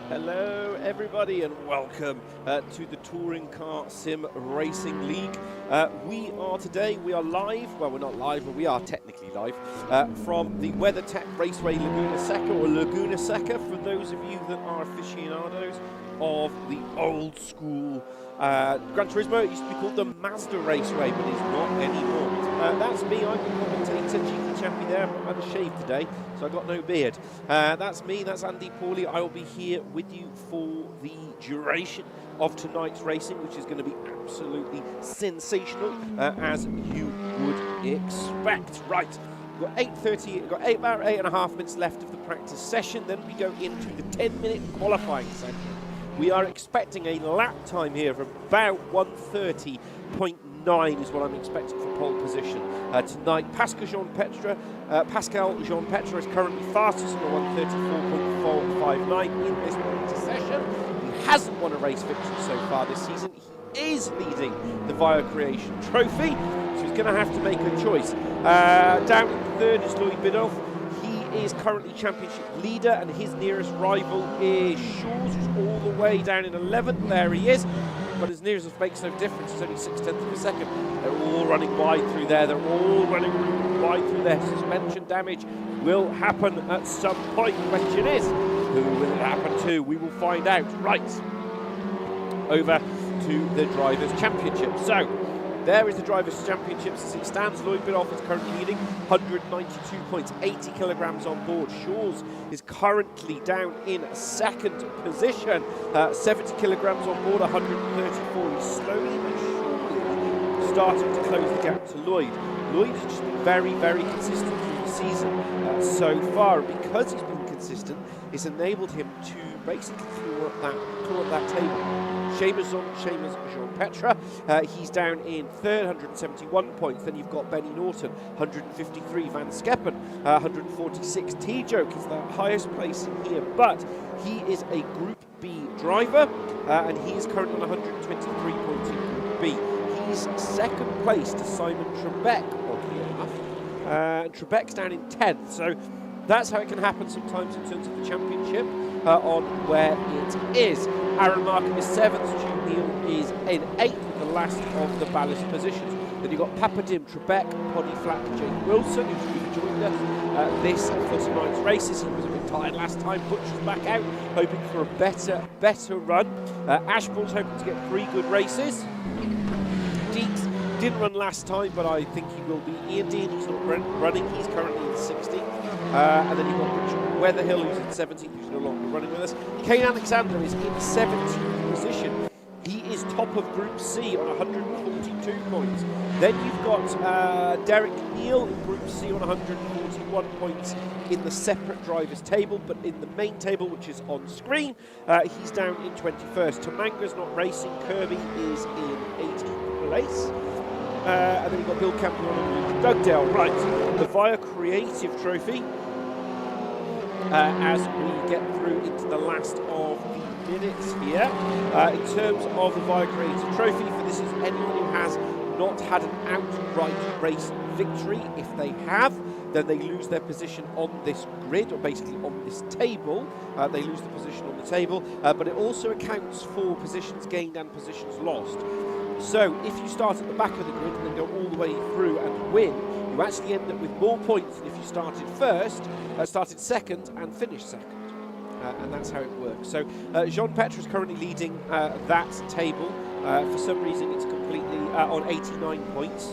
Hello everybody and welcome to the Touring Car Sim Racing League. We are live, well we're not live, but we are technically live, from the WeatherTech Raceway Laguna Seca, or Laguna Seca, for those of you that are aficionados of the old school Gran Turismo. It used to be called the Mazda Raceway, but it's not anymore. That's me, I'm the commentator, cheeky chappy there. I'm unshaved today, so I've got no beard. That's me, that's Andy Pawley. I will be here with you for the duration of tonight's racing, which is going to be absolutely sensational, as you would expect. Right, we've got 8:30, we've got about 8.5 minutes left of the practice session, then we go into the 10-minute qualifying session. We are expecting a lap time here of about 1:30.9 is what I'm expecting for pole position. Tonight, Pascal Jean-Petre is currently fastest on a 1:34.459 in this practice session. He hasn't won a race victory so far this season. He is leading the Via Creation Trophy, so he's going to have to make a choice. Down in third is Louis Bidoff. Is currently championship leader, and his nearest rival is Shaw's, who's all the way down in 11th. There he is, but his nearest makes no difference. It's only 0.6 of a second. They're all running wide through there. They're all running wide through there. Suspension damage will happen at some point. The question is, who will it happen to? We will find out. Right, over to the Drivers' Championship. So there is the Drivers' Championships as it stands. Louis Bidoff is currently leading, 192 points, 80 kilograms on board. Shaw's is currently down in second position, 70 kilograms on board, 134. He's slowly but surely starting to close the gap to Lloyd. Lloyd has just been very, very consistent through the season so far. Because he's been consistent, it's enabled him to basically claw up that table. Seamus Jean-Petre, he's down in third, 171 points. Then you've got Benny Norton, 153. Van Skeppen, 146. T-Joke is the highest place in here, but he is a Group B driver, and he is currently on 123 points in Group B. He's second place to Simon Trebek, oddly enough. Trebek's down in 10th, so that's how it can happen sometimes in terms of the championship, on where it is. Aaron Markham is 7th, Stu Neal is in 8th with the last of the ballast positions. Then you've got Papadim, Trebek, Poddy Flack, Jake Wilson, who's rejoined us this for tonight's races. He was a bit tired last time. Butcher's back out, hoping for a better run. Ashbourne's hoping to get 3 good races. Deeks didn't run last time, but I think he will be. Ian Dean, he's not running, he's currently in 16th. And then you've got Richard Weatherhill, who's in 17th, who's no longer running with us. Kane Alexander is in 17th position. He is is top of Group C on 142 points. Then you've got Derek Neal in Group C on 141 points in the separate drivers table, but in the main table, which is on screen, he's down in 21st. Tamanga's not racing. Kirby is in 18th place. And then you've got Bill Campion and Dugdale. Right, the Via Creative Trophy. As we get through into the last of the minutes here. In terms of the Via Creative Trophy, for this is anyone who has not had an outright race victory. If they have, then they lose their position on this grid, or basically on this table. They lose the position on the table, but it also accounts for positions gained and positions lost. So if you start at the back of the grid and then go all the way through and win, you actually end up with more points than if you started second and finished second. And that's how it works. So Jean Petre is currently leading that table. For some reason it's completely on 89 points.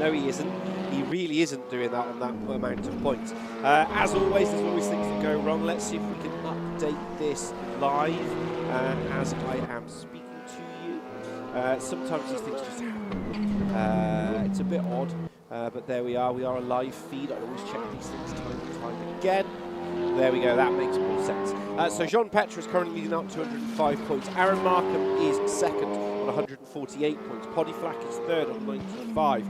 No, he isn't. He really isn't doing that on that amount of points. As always, there's always things that go wrong. Let's see if we can update this live as I am speaking to you. Sometimes these things just happen. It's a bit odd, but there we are. We are a live feed. I always check these things time and time again. There we go, that makes more sense. So Jean Petre is currently leading up 205 points. Aaron Markham is second on 148 points. Poddy Flack is third on 95.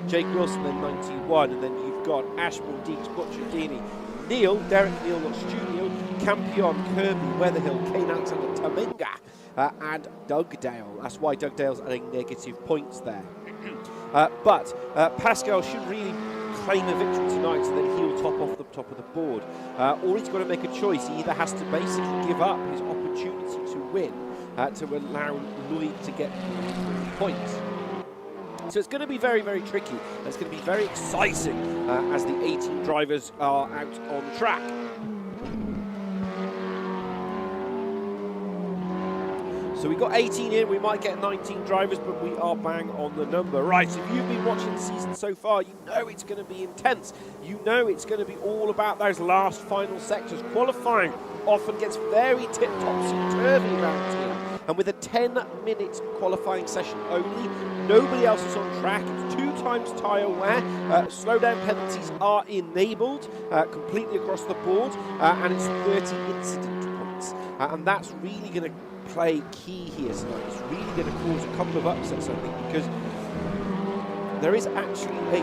Jake Wilson then 91, and then you've got Ashmore, Deeks, Butcher, Deeney, Neil, Derek Neal, not Stu Neal, Campion, Kirby, Weatherhill, Kane Alexander, Taminga, and Dugdale. That's why Dugdale's adding negative points there. But Pascal should really claim a victory tonight, so then he'll top off the top of the board. Or he's got to make a choice. He either has to basically give up his opportunity to win to allow Lloyd to get points. So it's going to be very, very tricky. It's going to be very exciting as the 18 drivers are out on track. So we got 18 in, we might get 19 drivers, but we are bang on the number. Right, if you've been watching the season so far, you know it's going to be intense. You know it's going to be all about those last final sectors. Qualifying often gets very tip-top, topsy-turvy around here. And with a 10-minute qualifying session only, nobody else is on track. It's 2 times tyre wear. Slowdown penalties are enabled completely across the board, and it's 30 incident points. And that's really going to play key here tonight. It's really going to cause a couple of upsets, I think, because there is actually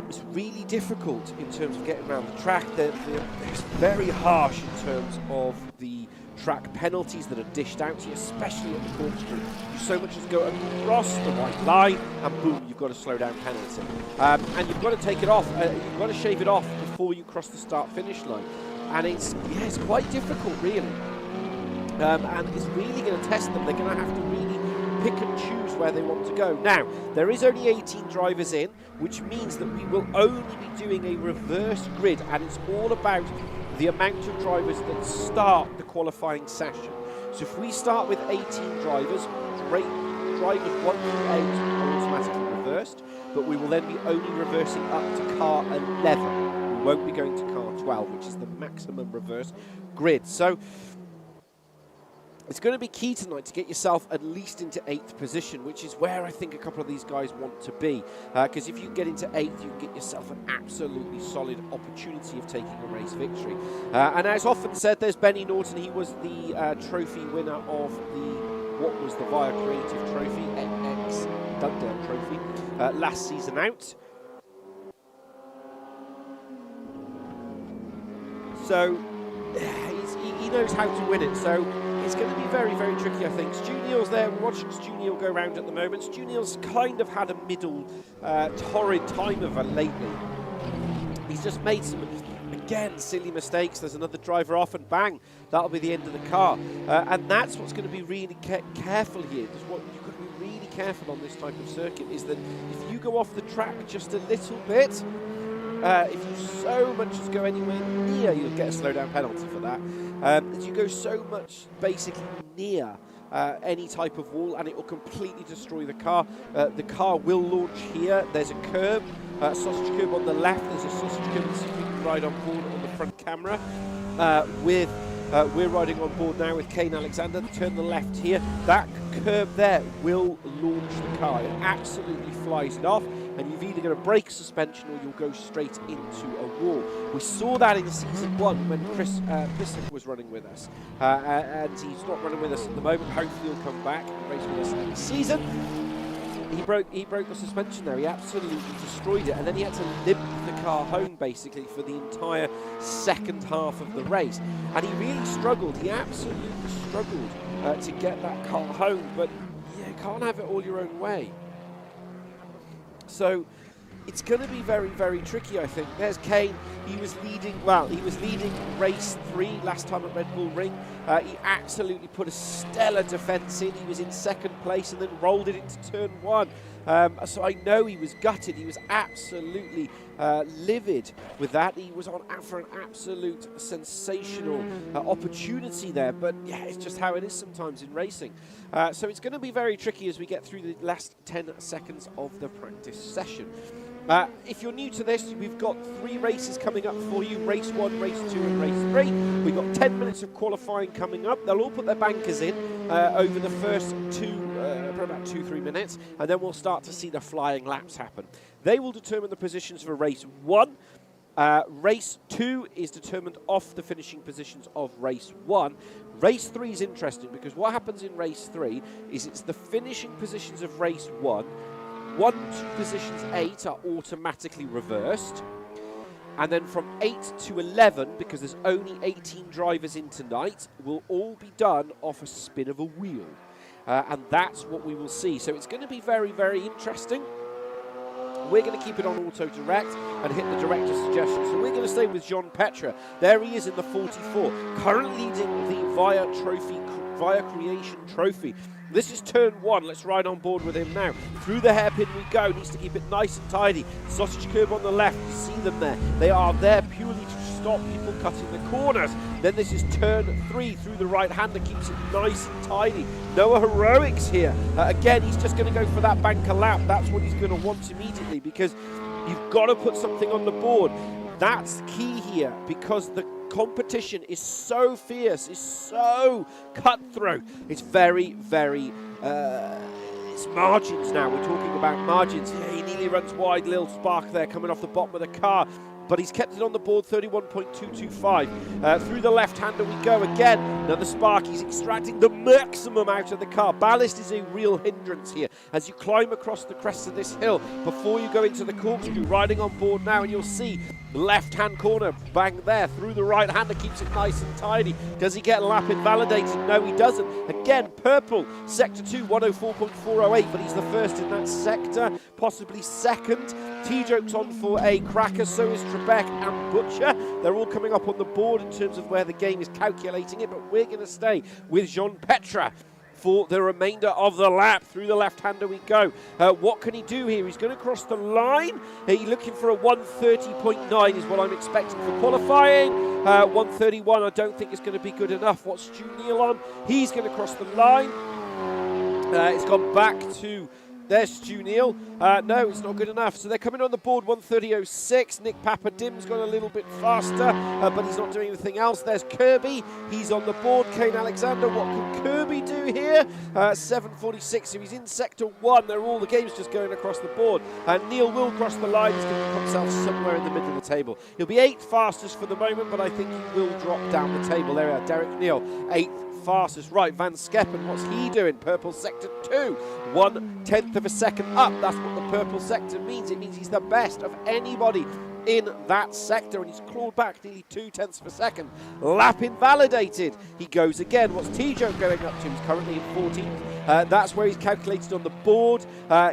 it's really difficult in terms of getting around the track. It's very harsh in terms of the track penalties that are dished out to you, especially at the corkscrew. You so much as go across the white line, and boom, you've got a slowdown penalty. And you've got to take it off. You've got to shave it off before you cross the start-finish line. And it's quite difficult, really. And it's really going to test them. They're going to have to really pick and choose where they want to go. Now, there is only 18 drivers in, which means that we will only be doing a reverse grid, and it's all about the amount of drivers that start the qualifying session. So if we start with 18 drivers, drivers 1 through 8 are automatically reversed, but we will then be only reversing up to car 11. We won't be going to car 12, which is the maximum reverse grid. So it's going to be key tonight to get yourself at least into 8th position, which is where I think a couple of these guys want to be. Because if you can get into 8th, you can get yourself an absolutely solid opportunity of taking a race victory. And as often said, there's Benny Norton. He was the trophy winner of what was the Via Creative Trophy, NX Dugdale Trophy, last season out. So he knows how to win it. So it's going to be very, very tricky, I think. Stu Neal's there. We're watching Stu Neal go around at the moment. Stu Neal's kind of had a middle, torrid time of it lately. He's just made some, again, silly mistakes. There's another driver off, and bang, that'll be the end of the car. And that's what's going to be really careful here. Because what you've got to be really careful on this type of circuit is that if you go off the track just a little bit, if you so much as go anywhere near, you'll get a slowdown penalty for that. As you go so much basically near any type of wall, and it will completely destroy the car. The car will launch here. There's a curb, sausage curb on the left. There's a sausage curb. Let's see if we can ride on board on the front camera with We're riding on board now with Kane Alexander. Turn the left here. That curb there will launch the car. It absolutely flies it off, and you've either got to break suspension or you'll go straight into a wall. We saw that in season 1 when Chris Pissick was running with us, and he's not running with us at the moment. Hopefully he'll come back and race with us next season. He broke the suspension there. He absolutely destroyed it, and then he had to limp the car home basically for the entire second half of the race. And he really struggled. He absolutely struggled to get that car home. But yeah, you can't have it all your own way. So it's going to be very, very tricky, I think. There's Kane. He was leading. Well, he was leading race 3 last time at Red Bull Ring. He absolutely put a stellar defence in. He was in second place and then rolled it into turn 1. So I know he was gutted. He was absolutely livid with that. He was on for an absolute sensational opportunity there. But yeah, it's just how it is sometimes in racing. So it's going to be very tricky as we get through the last 10 seconds of the practice session. If you're new to this, we've got 3 races coming up for you. Race 1, Race 2 and Race 3. We've got 10 minutes of qualifying coming up. They'll all put their bankers in over the first for about 2-3 minutes, and then we'll start to see the flying laps happen. They will determine the positions for Race 1. Race 2 is determined off the finishing positions of Race 1. Race 3 is interesting because what happens in Race 3 is it's the finishing positions of Race 1. 1 to positions 8 are automatically reversed, and then from 8 to 11, because there's only 18 drivers in tonight, will all be done off a spin of a wheel, and that's what we will see. So it's going to be very, very interesting. We're going to keep it on auto direct and hit the director's suggestion. So we're going to stay with Jean Petre. There he is in the 44, currently leading the Via Creation Trophy. This is turn 1. Let's ride on board with him now. Through the hairpin we go. Needs to keep it nice and tidy. Sausage curb on the left. You see them there. They are there purely to stop people cutting the corners. Then this is turn 3 through the right hander. Keeps it nice and tidy. No heroics here. Again, he's just going to go for that banker lap. That's what he's going to want immediately, because you've got to put something on the board. That's key here, because the competition is so fierce, is so cutthroat. It's very, very, it's margins now. We're talking about margins. Yeah, he nearly runs wide, little spark there coming off the bottom of the car. But he's kept it on the board, 31.225. Through the left-hander we go again. Another spark. He's extracting the maximum out of the car. Ballast is a real hindrance here as you climb across the crest of this hill. Before you go into the corkscrew, riding on board now, and you'll see left-hand corner, bang there. Through the right-hander, keeps it nice and tidy. Does he get lap invalidated? No, he doesn't. Again, purple, sector 2, 104.408, but he's the first in that sector, possibly second. T-Joke's on for a cracker, so is Trebek and Butcher. They're all coming up on the board in terms of where the game is calculating it, but we're going to stay with Jean Petre for the remainder of the lap. Through the left-hander we go. What can he do here? He's going to cross the line. He's looking for a 130.9 is what I'm expecting for qualifying. 131 I don't think is going to be good enough. What's Stu Neal on? He's going to cross the line. It's gone back to... There's Stu Neal. No, it's not good enough. So they're coming on the board, 130.06. Nick Papadim's gone a little bit faster, but he's not doing anything else. There's Kirby. He's on the board. Kane Alexander. What can Kirby do here? 7.46. So he's in sector 1. The game's just going across the board. Neil will cross the line. He's going to put himself somewhere in the middle of the table. He'll be 8th fastest for the moment, but I think he will drop down the table. There we are. Derek Neal, 8th fastest. Right, Van Skeppen, what's he doing? Purple sector 2, 1/10 of a second up. That's what the purple sector means. It means he's the best of anybody in that sector, and he's clawed back nearly 0.2 of a second. Lap invalidated. He goes again. What's T-Joke going up to? He's currently in 14th. That's where he's calculated on the board.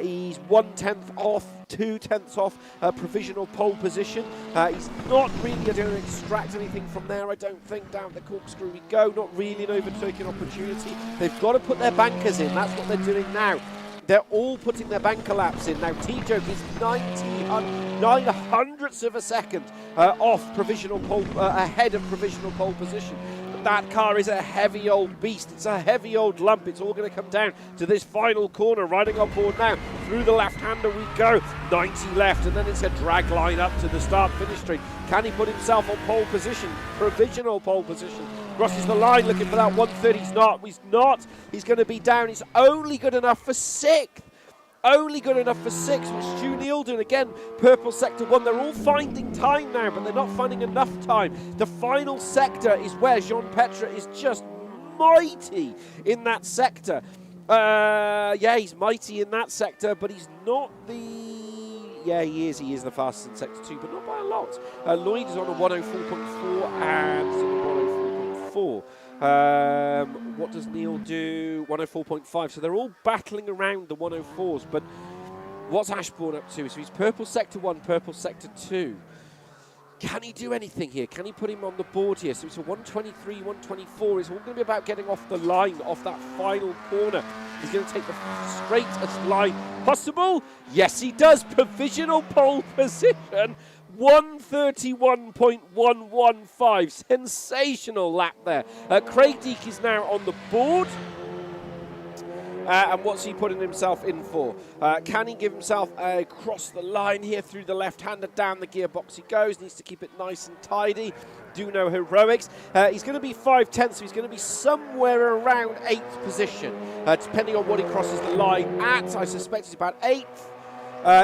He's 1/10 off, 2/10 off provisional pole position. He's not really going to extract anything from there, I don't think. Down the corkscrew we go. Not really an overtaking opportunity. They've got to put their bankers in. That's what they're doing now. They're all putting their banker laps in. Now, T-Joke is 9/100ths of a second off provisional pole, ahead of provisional pole position. That car is a heavy old beast. It's a heavy old lump. It's all going to come down to this final corner. Riding on board now. Through the left-hander we go. 90 left, and then it's a drag line up to the start-finish straight. Can he put himself on pole position? Provisional pole position. Crosses the line, looking for that 130. He's not. He's going to be down. It's only good enough for 6th. Only good enough for 6th. What's Stu Neal doing again? Purple sector 1. They're all finding time now, but they're not finding enough time. The final sector is where Jean Petre is just mighty in that sector. Yeah, he's mighty in that sector, but he's not the... Yeah, he is. He is the fastest in sector 2, but not by a lot. Lloyd is on a 104.4 and he's on a 104.4. What does Neil do? 104.5. So they're all battling around the 104s, but what's Ashbourne up to? So he's purple sector 1, purple sector 2. Can he do anything here? Can he put him on the board here? So it's a 123, 124. It's all going to be about getting off the line, off that final corner. He's going to take the straightest line possible. Yes, he does. Provisional pole position. 131.115. Sensational lap there. Craig Deek is now on the board. And what's he putting himself in for? Can he give himself across the line here through the left-hander? Down the gearbox he goes. Needs to keep it nice and tidy. Do no heroics. He's going to be 5/10, so he's going to be somewhere around 8th position, depending on what he crosses the line at. I suspect it's about 8th.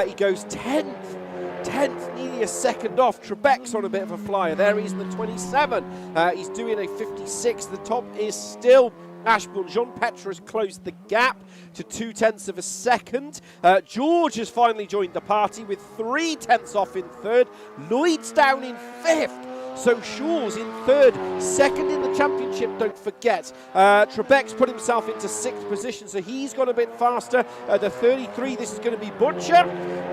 He goes 10th. 10th, nearly a second off. Trebek's on a bit of a flyer. There he's in the 27. He's doing a 56. The top is still Ashbourne. Jean Petre has closed the gap to 0.2 of a second. George has finally joined the party with 0.3 off in 3rd. Lloyd's down in 5th. So Shaw's in 3rd, 2nd in the championship, don't forget. Trebek's put himself into 6th position, so he's gone a bit faster. The 33, this is going to be Butcher.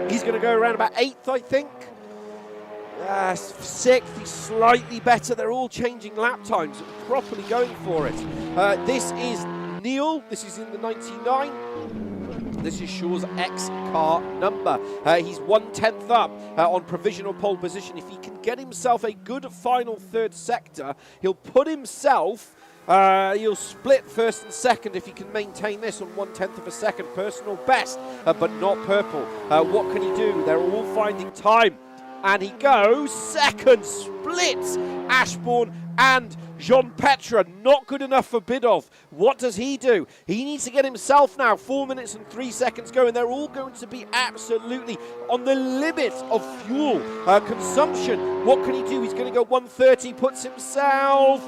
He's going to go around about 8th, I think. 6th, he's slightly better. They're all changing lap times, properly going for it. This is Neil. This is in the 99. This is Shaw's X-car number. He's 1/10 up on provisional pole position. If he can get himself a good final 3rd sector, he'll put himself... he'll split 1st and 2nd if he can maintain this on 1/10 of a second. Personal best, but not purple. What can he do? They're all finding time. And he goes 2nd, splits Ashbourne and Jean Petre. Not good enough for Bidoff. What does he do? He needs to get himself now 4 minutes and 3 seconds going. They're all going to be absolutely on the limit of fuel consumption. What can he do? He's going to go 130, puts himself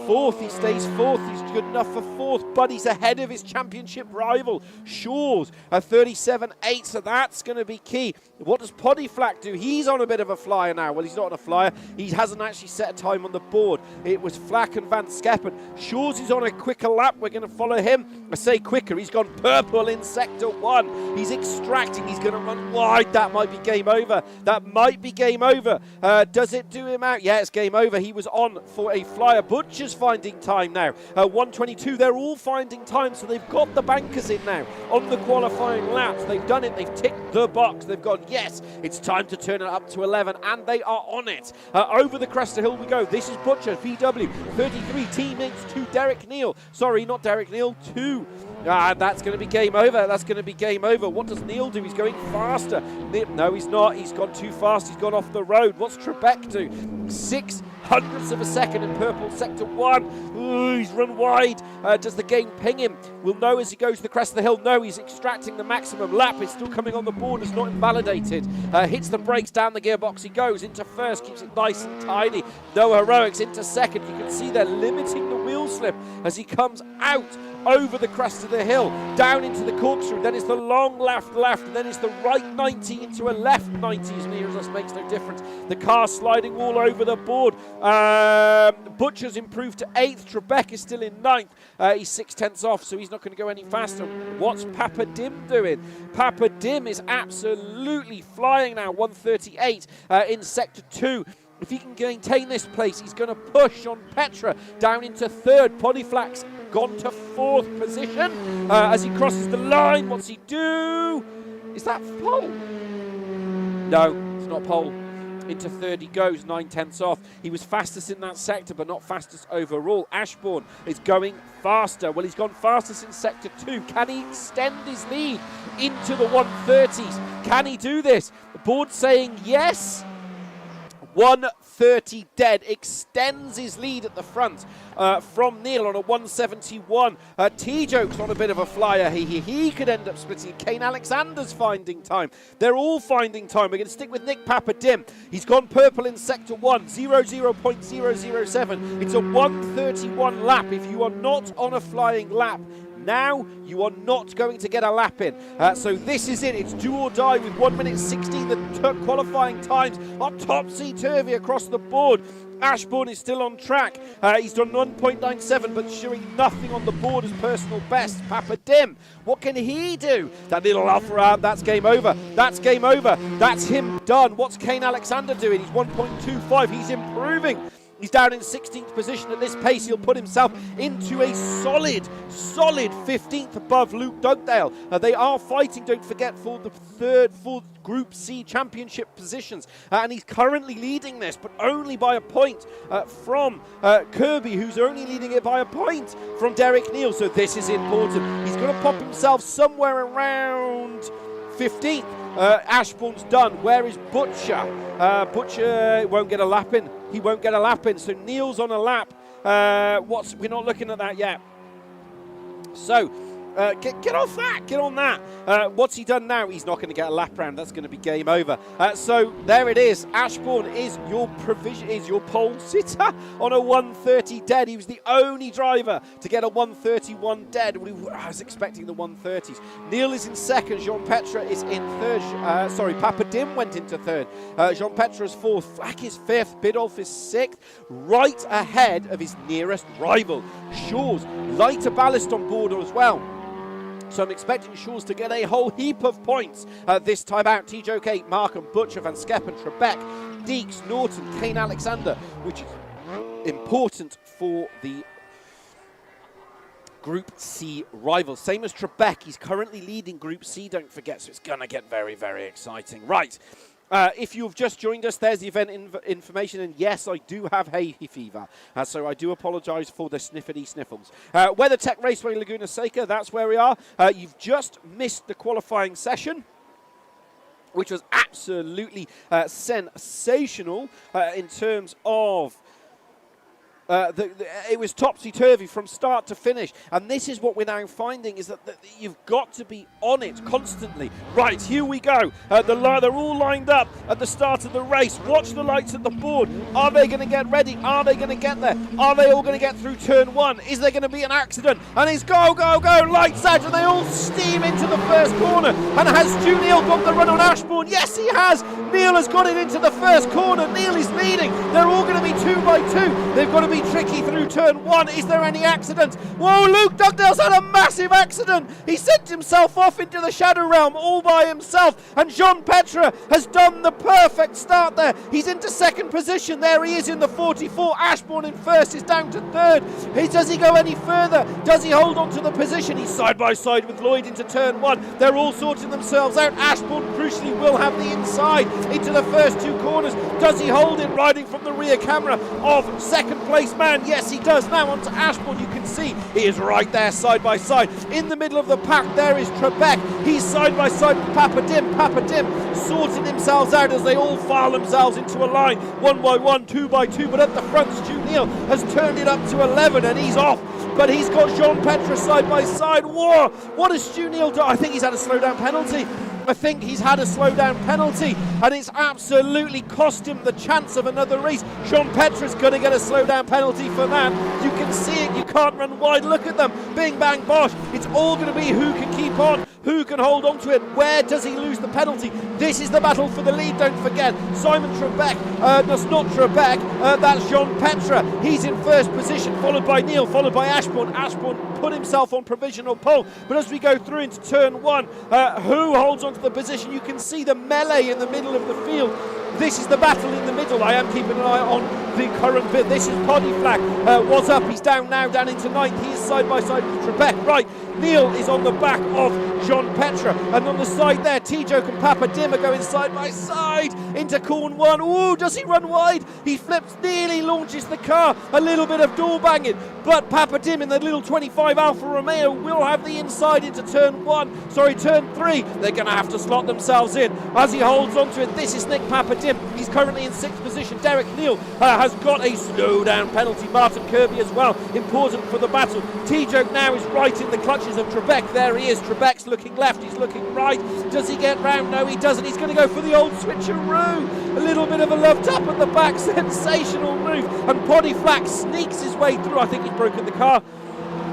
4th. He stays 4th. He's good enough for 4th, but he's ahead of his championship rival, Shaw's, a 37.8, so that's going to be key. What does Poddy Flack do? He's on a bit of a flyer now. Well, he's not on a flyer. He hasn't actually set a time on the board. It was Flack and Van Skeppen. Shaw's is on a quicker lap. We're going to follow him. I say quicker. He's gone purple in sector 1. He's extracting. He's going to run wide. That might be game over. That might be game over. Does it do him out? Yeah, it's game over. He was on for a flyer. Butcher's finding time now. 122. They're all finding time, so they've got the bankers in now on the qualifying laps. They've done it. They've ticked the box. They've gone, yes, it's time to turn it up to 11, and they are on it. Over the crest of hill we go. This is Butcher, VW, 33, teammates to Derek Neal. Sorry, not Derek Neal, 2. That's going to be game over. That's going to be game over. What does Neal do? He's going faster. No, he's not. He's gone too fast. He's gone off the road. What's Trebek do? 0.06 of a second in purple sector 1. Ooh, he's run wide. Does the game ping him? We'll know as he goes to the crest of the hill. No, he's extracting the maximum lap. It's still coming on the board. It's not invalidated. Hits the brakes, down the gearbox he goes. Into 1st, keeps it nice and tidy. No heroics. Into 2nd. You can see they're limiting the wheel slip as he comes out over the crest of the hill, down into the corkscrew. Then it's the long left, and then it's the right 90 into a left 90 as near as us, makes no difference. The car sliding all over the board. Butcher's improved to 8th. Trebek is still in 9th. He's 0.6 off, so he's not going to go any faster. What's Papa Dim doing? Papa Dim is absolutely flying now, 138 in sector 2. If he can maintain this place, he's going to push on Petre down into 3rd. Poddy Flack's gone to 4th position. As he crosses the line, what's he do? Is that pole? No, it's not pole. Into 3rd he goes, 0.9 off. He was fastest in that sector, but not fastest overall. Ashbourne is going faster. Well, he's gone fastest in sector 2. Can he extend his lead into the 130s? Can he do this? The board saying yes. 1:30 dead, extends his lead at the front from Neil on a 1:71. T-Joke's on a bit of a flyer. He could end up splitting. Kane Alexander's finding time. They're all finding time. We're going to stick with Nick Papadim. He's gone purple in sector 1, 00.007. It's a 1:31 lap. If you are not on a flying lap now, you are not going to get a lap in. So this is it. It's do or die with 1:16. The qualifying times are topsy-turvy across the board. Ashbourne is still on track. He's done 1.97, but showing nothing on the board as personal best. Papadim, what can he do? That little alpha out, that's game over. That's game over. That's him done. What's Kane Alexander doing? He's 1.25. He's improving. He's down in 16th position. At this pace, he'll put himself into a solid 15th above Luke Dugdale. They are fighting, don't forget, for the full Group C championship positions. And he's currently leading this, but only by a point from Kirby, who's only leading it by a point from Derek Neal. So this is important. He's going to pop himself somewhere around 15th. Ashbourne's done. Where is Butcher? Butcher won't get a lap in. He won't get a lap in. So Neil's on a lap. We're not looking at that yet. So get off that. Get on that. What's he done now? He's not going to get a lap round. That's going to be game over. So there it is. Ashbourne is your pole sitter on a 1:30 dead. He was the only driver to get a 1:31 dead. I was expecting the 1:30s. Neil is in second. Jean Petre is in third. Papadim went into third. Jean Petre is fourth. Flack is fifth. Biddulph is sixth. Right ahead of his nearest rival. Shaw's lighter ballast on board as well. So I'm expecting Shaw's to get a whole heap of points this time out. T-Joke 8, Markham, Butcher, Van Skeppen, Trebek, Deeks, Norton, Kane Alexander, which is important for the Group C rival. Same as Trebek, he's currently leading Group C, don't forget, so it's going to get very, very exciting. Right. If you've just joined us, there's the event information, and yes, I do have hay fever, so I do apologise for the sniffity sniffles. WeatherTech Raceway Laguna Seca, that's where we are. You've just missed the qualifying session, which was absolutely sensational in terms of it was topsy-turvy from start to finish, and this is what we're now finding, is that you've got to be on it constantly. Right, here we go. They're all lined up at the start of the race. Watch the lights at the board. Are they going to get ready? Are they going to get there? Are they all going to get through turn one? Is there going to be an accident? And it's go, go, go, lights out, and they all steam into the first corner. And has Stu Neal got the run on Ashbourne? Yes, he has. Neil has got it into the first corner. Neil is leading. They're all going to be 2 by 2. They've got to be tricky through turn one. Is there any accident? Whoa, Luke Dugdale's had a massive accident. He sent himself off into the shadow realm all by himself, and Jean Petre has done the perfect start there. He's into second position. There he is in the 44. Ashbourne in first, is down to third. Does he go any further? Does he hold on to the position? He's side by side with Lloyd into turn one. They're all sorting themselves out. Ashbourne crucially will have the inside into the first 2 corners. Does he hold it, riding from the rear camera of second place man? Yes, he does. Now onto Ashbourne. You can see he is right there side by side. In the middle of the pack, there is Trebek. He's side by side with Papadim. Papadim sorting themselves out as they all file themselves into a line, 1 by 1, 2 by 2. But at the front, Stu Neal has turned it up to 11 and he's off. But he's got Jean Petre side by side. Whoa! What has Stu Neal done? I think he's had a slowdown penalty. And it's absolutely cost him the chance of another race. Jean Petre's going to get a slowdown penalty for that. You can see it. You can't run wide. Look at them. Bing, bang, bosh. It's all going to be who can keep on, who can hold on to it. Where does he lose the penalty? This is the battle for the lead, don't forget. Simon Trebek, that's not Trebek, that's Jean Petre. He's in first position, followed by Neil, followed by Ashbourne. Ashbourne put himself on provisional pole. But as we go through into turn one, who holds on to the position? You can see the melee in the middle of the field. This is the battle in the middle. I am keeping an eye on the current bit. This is Poddy Flack. What's up? He's down now, down into ninth. He is side by side with Trebek. Right, Neil is on the back of Jean Petre. And on the side there, T-Joke and Papadim are going side by side into corner one. Ooh, does he run wide? He flips, nearly launches the car. A little bit of door banging. But Papadim in the little 25 Alfa Romeo will have the inside into turn three. They're going to have to slot themselves in as he holds on to it. This is Nick Papadim. Dim, he's currently in 6th position. Derek Neal has got a slowdown penalty. Martin Kirby as well, important for the battle. T-Joke now is right in the clutches of Trebek. There he is. Trebek's looking left, he's looking right. Does he get round? No, he doesn't. He's going to go for the old switcheroo. A little bit of a love tap at the back. Sensational move. And Poddy Flack sneaks his way through. I think he's broken the car.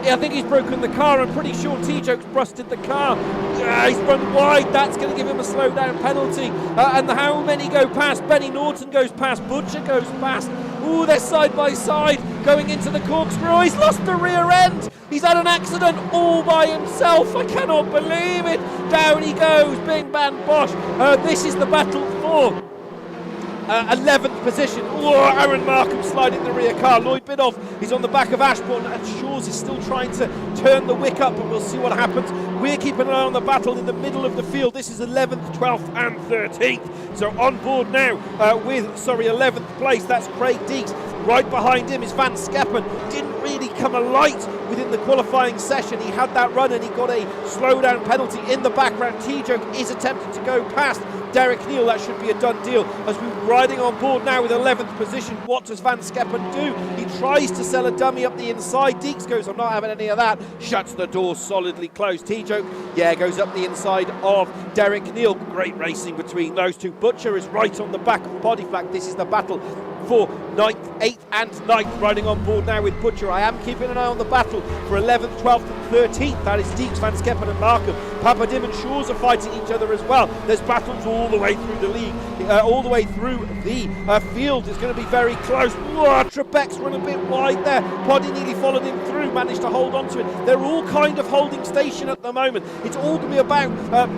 Yeah, I think he's broken the car. I'm pretty sure T-Joke's busted the car. He's run wide. That's going to give him a slowdown penalty. And how many go past? Benny Norton goes past. Butcher goes past. Ooh, they're side by side going into the corkscrew. He's lost the rear end. He's had an accident all by himself. I cannot believe it. Down he goes. Bing, bang, bosh. This is the battle for 11th position. Oh, Aaron Markham sliding the rear car. Lloyd Bidoff is on the back of Ashbourne, and Shaw's is still trying to turn the wick up, and we'll see what happens. We're keeping an eye on the battle in the middle of the field. This is 11th, 12th and 13th. So on board now with 11th place, that's Craig Deeks. Right behind him is Van Skeppen. Didn't really come alight within the qualifying session. He had that run and he got a slowdown penalty. In the background, T-Joke is attempting to go past Derek Neal. That should be a done deal. As we're riding on board now with 11th position, what does Van Skeppen do? He tries to sell a dummy up the inside. Deeks goes, I'm not having any of that. Shuts the door solidly closed. T-Joke, goes up the inside of Derek Neal. Great racing between those two. Butcher is right on the back of Poddy Flack. This is the battle for 9th, 8th and 9th. Riding on board now with Butcher. I am keeping an eye on the battle for 11th, 12th and 13th. That is Deeks, Van Skeppen and Markham. Papa Dim and Shaw's are fighting each other as well. There's battles all the way through the league, all the way through the field. It's going to be very close. Whoa, Trebek's run a bit wide there. Poddy nearly followed him through, managed to hold on to it. They're all kind of holding station at the moment. It's all going to be about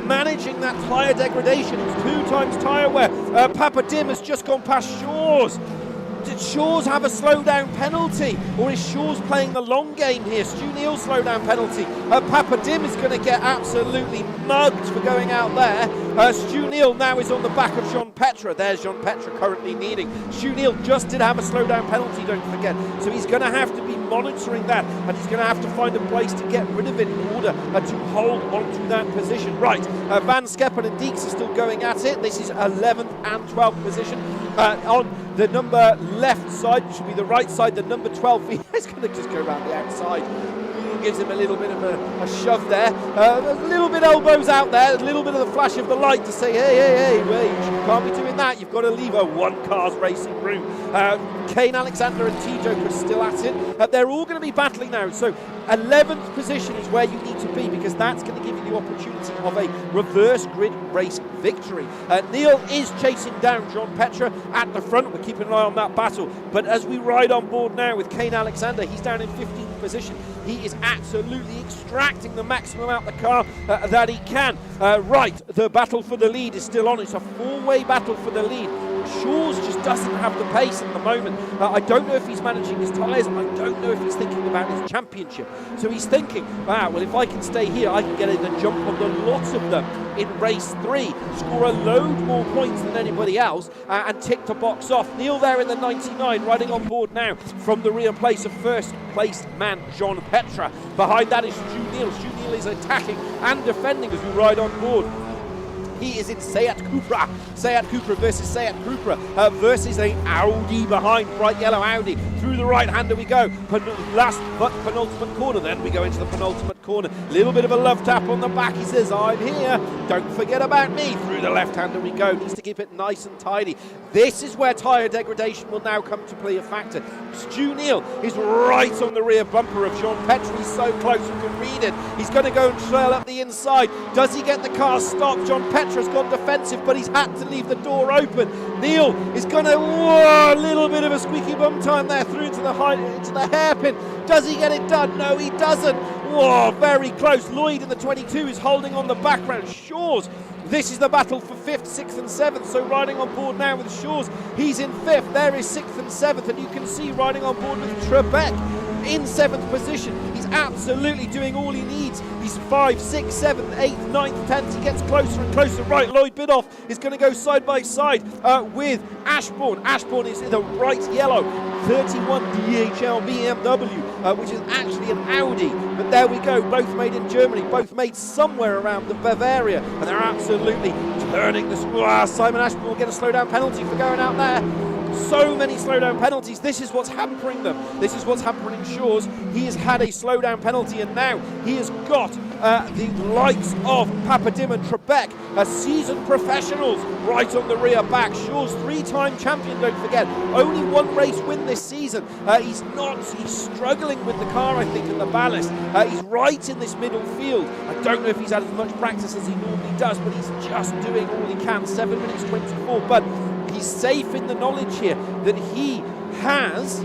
managing that tyre degradation. It's 2 times tyre wear. Papa Dim has just gone past Shaw's. Did Shaw's have a slowdown penalty, or is Shaw's playing the long game here? Stu Neal's slowdown penalty. Papa Dim is going to get absolutely mugged for going out there. Stu Neal now is on the back of Jean Petra. There's Jean Petra currently leading. Stu Neal just did have a slowdown penalty, don't forget. So he's going to have to be monitoring that, and he's going to have to find a place to get rid of it in order to hold onto that position. Right, Van Skeppen and Deeks are still going at it. This is 11th and 12th position. On the number left side, which should be the right side, the number 12, he's going to just go around the outside. Gives him a little bit of a shove there. A little bit elbows out there, a little bit of the flash of the light to say, hey, wait, you can't be doing that. You've got to leave a one-car's racing room. Kane Alexander and T-Joke are still at it. They're all going to be battling now. So 11th position is where you need to be, because that's going to give you the opportunity of a reverse grid race victory. Neal is chasing down John Petra at the front. We're keeping an eye on that battle. But as we ride on board now with Kane Alexander, he's down in 15th position. He is absolutely extracting the maximum out the car that he can. Right, the battle for the lead is still on. It's a 4-way battle for the lead. Shaw's just doesn't have the pace at the moment. I don't know if he's managing his tyres. I don't know if he's thinking about his championship. So he's thinking, wow, well, if I can stay here, I can get the jump on the lot of them in race 3, score a load more points than anybody else, and tick the box off. Neal there in the 99, riding on board now from the rear place of first place man John Petra. Behind that is Stu Neal. Stu Neal is attacking and defending as we ride on board. He is in Seat Cupra. Seat Cupra versus Seat Cupra versus a Audi behind, bright yellow Audi. Through the right-hander we go. Last but penultimate corner. Then we go into the penultimate corner. Little bit of a love tap on the back. He says, I'm here. Don't forget about me. Through the left-hander we go. Needs to keep it nice and tidy. This is where tyre degradation will now come to play a factor. Stu Neal is right on the rear bumper of Jean Petra. He's so close, you can read it. He's going to go and trail up the inside. Does he get the car stopped? Jean Petra's gone defensive, but he's had to leave the door open. Neal is going to, a little bit of a squeaky bum time there through into the hairpin. Does he get it done? No, he doesn't. Whoa, very close. Lloyd in the 22 is holding on the background. Shaw's. This is the battle for 5th, 6th and 7th. So riding on board now with Shaw's. He's in 5th. There is 6th and 7th. And you can see riding on board with Trebek. in 7th position. He's absolutely doing all he needs. He's 5, 6, 7, 8, 9, 10th. He gets closer and closer. Right, Lloyd Bidoff is going to go side by side with Ashbourne. Ashbourne is in the bright yellow 31 DHL BMW, which is actually an Audi. But there we go, both made in Germany, both made somewhere around the Bavaria, and they're absolutely turning this. Simon Ashbourne will get a slowdown penalty for going out there. So many slowdown penalties. This is what's hampering them. This is what's hampering Shaw's. He has had a slowdown penalty, and now he has got the likes of Papadim and Trebek, seasoned professionals, right on the rear back. Shaw's 3-time champion, don't forget. Only 1 race win this season. He's struggling with the car, I think, in the ballast. He's right in this middle field. I don't know if he's had as much practice as he normally does, but he's just doing all he can. 7 minutes 24, but he's safe in the knowledge here that he has.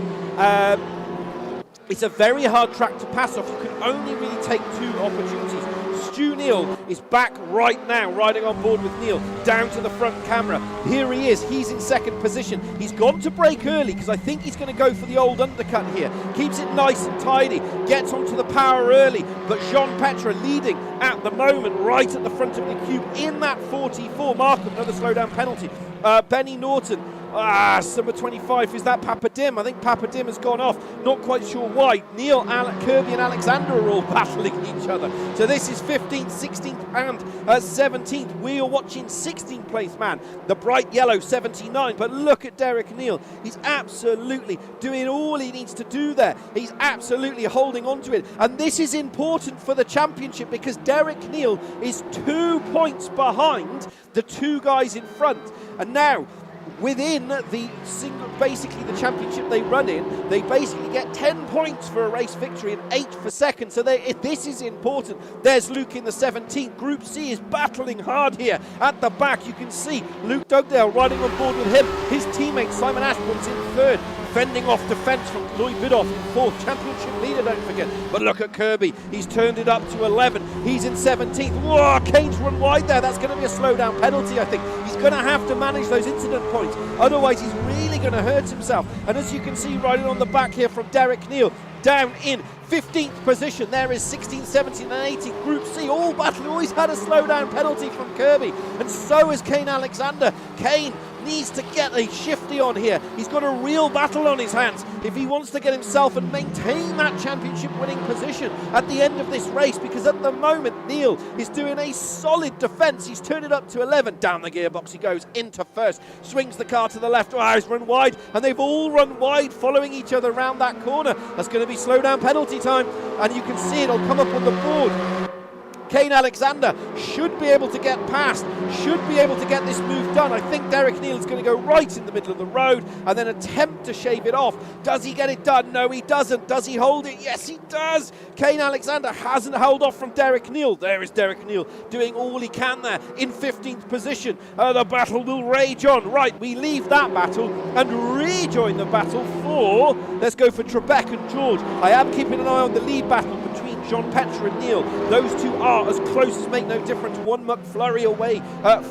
It's a very hard track to pass off. You can only really take 2 opportunities. Stu Neal is back right now, riding on board with Neil, down to the front camera. Here he is, he's in 2nd position. He's gone to brake early because I think he's going to go for the old undercut here. Keeps it nice and tidy, gets onto the power early, but Jean Petre leading at the moment, right at the front of the cube in that 44 mark. Another slowdown penalty. Benny Norton. Number 25, is that Papadim? I think Papadim has gone off. Not quite sure why. Neil, Kirby and Alexander are all battling each other. So this is 15th, 16th and 17th. We are watching 16th place man, the bright yellow 79. But look at Derek Neal. He's absolutely doing all he needs to do there. He's absolutely holding on to it. And this is important for the championship because Derek Neal is 2 points behind the 2 guys in front. And now, within the basically the championship they run in, they basically get 10 points for a race victory and 8 for second. So this is important. There's Luke in the 17th. Group C is battling hard here. At the back, you can see Luke Dugdale riding on board with him. His teammate Simon Ashbourne's in 3rd. Fending off defence from Lloyd Bidoff in 4th. Championship leader, don't forget. But look at Kirby. He's turned it up to 11. He's in 17th. Whoa, Kane's run wide there. That's going to be a slowdown penalty, I think. He's going to have to manage those incident points. Otherwise, he's really going to hurt himself. And as you can see, riding on the back here from Derek Neal, down in 15th position. There is 16th, 17th and 18th. Group C, all battling. Always had a slowdown penalty from Kirby. And so is Kane Alexander. Kane needs to get a shifty on here. He's got a real battle on his hands if he wants to get himself and maintain that championship winning position at the end of this race, because at the moment Neil is doing a solid defence. He's turned it up to 11. Down the gearbox he goes into 1st, swings the car to the left. He's run wide, and they've all run wide following each other around that corner. That's going to be slowdown penalty time, and you can see it'll come up on the board. Kane Alexander should be able to get past, should be able to get this move done. I think Derek Neal is going to go right in the middle of the road and then attempt to shave it off. Does he get it done? No, he doesn't. Does he hold it? Yes, he does. Kane Alexander hasn't held off from Derek Neal. There is Derek Neal doing all he can there in 15th position. The battle will rage on. Right, we leave that battle and rejoin the battle for, let's go for Trebek and George. I am keeping an eye on the lead battle between Jean Petre and Neil. Those two are as close as make no difference. 1 McFlurry away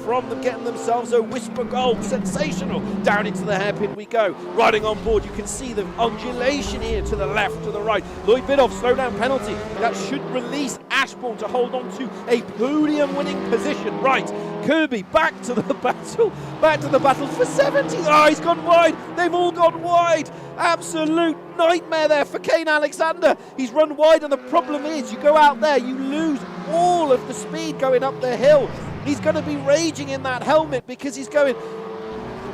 from them getting themselves a whisper goal. Sensational. Down into the hairpin we go. Riding on board, you can see the undulation here to the left, to the right. Lloyd Bidoff, slowdown penalty. That should release Ashbourne to hold on to a podium winning position. Right, Kirby back to the battle. Back to the battle for 70. He's gone wide. They've all gone wide. Absolute nightmare there for Kane Alexander. He's run wide, and the problem is you go out there, you lose all of the speed going up the hill. He's going to be raging in that helmet because he's going,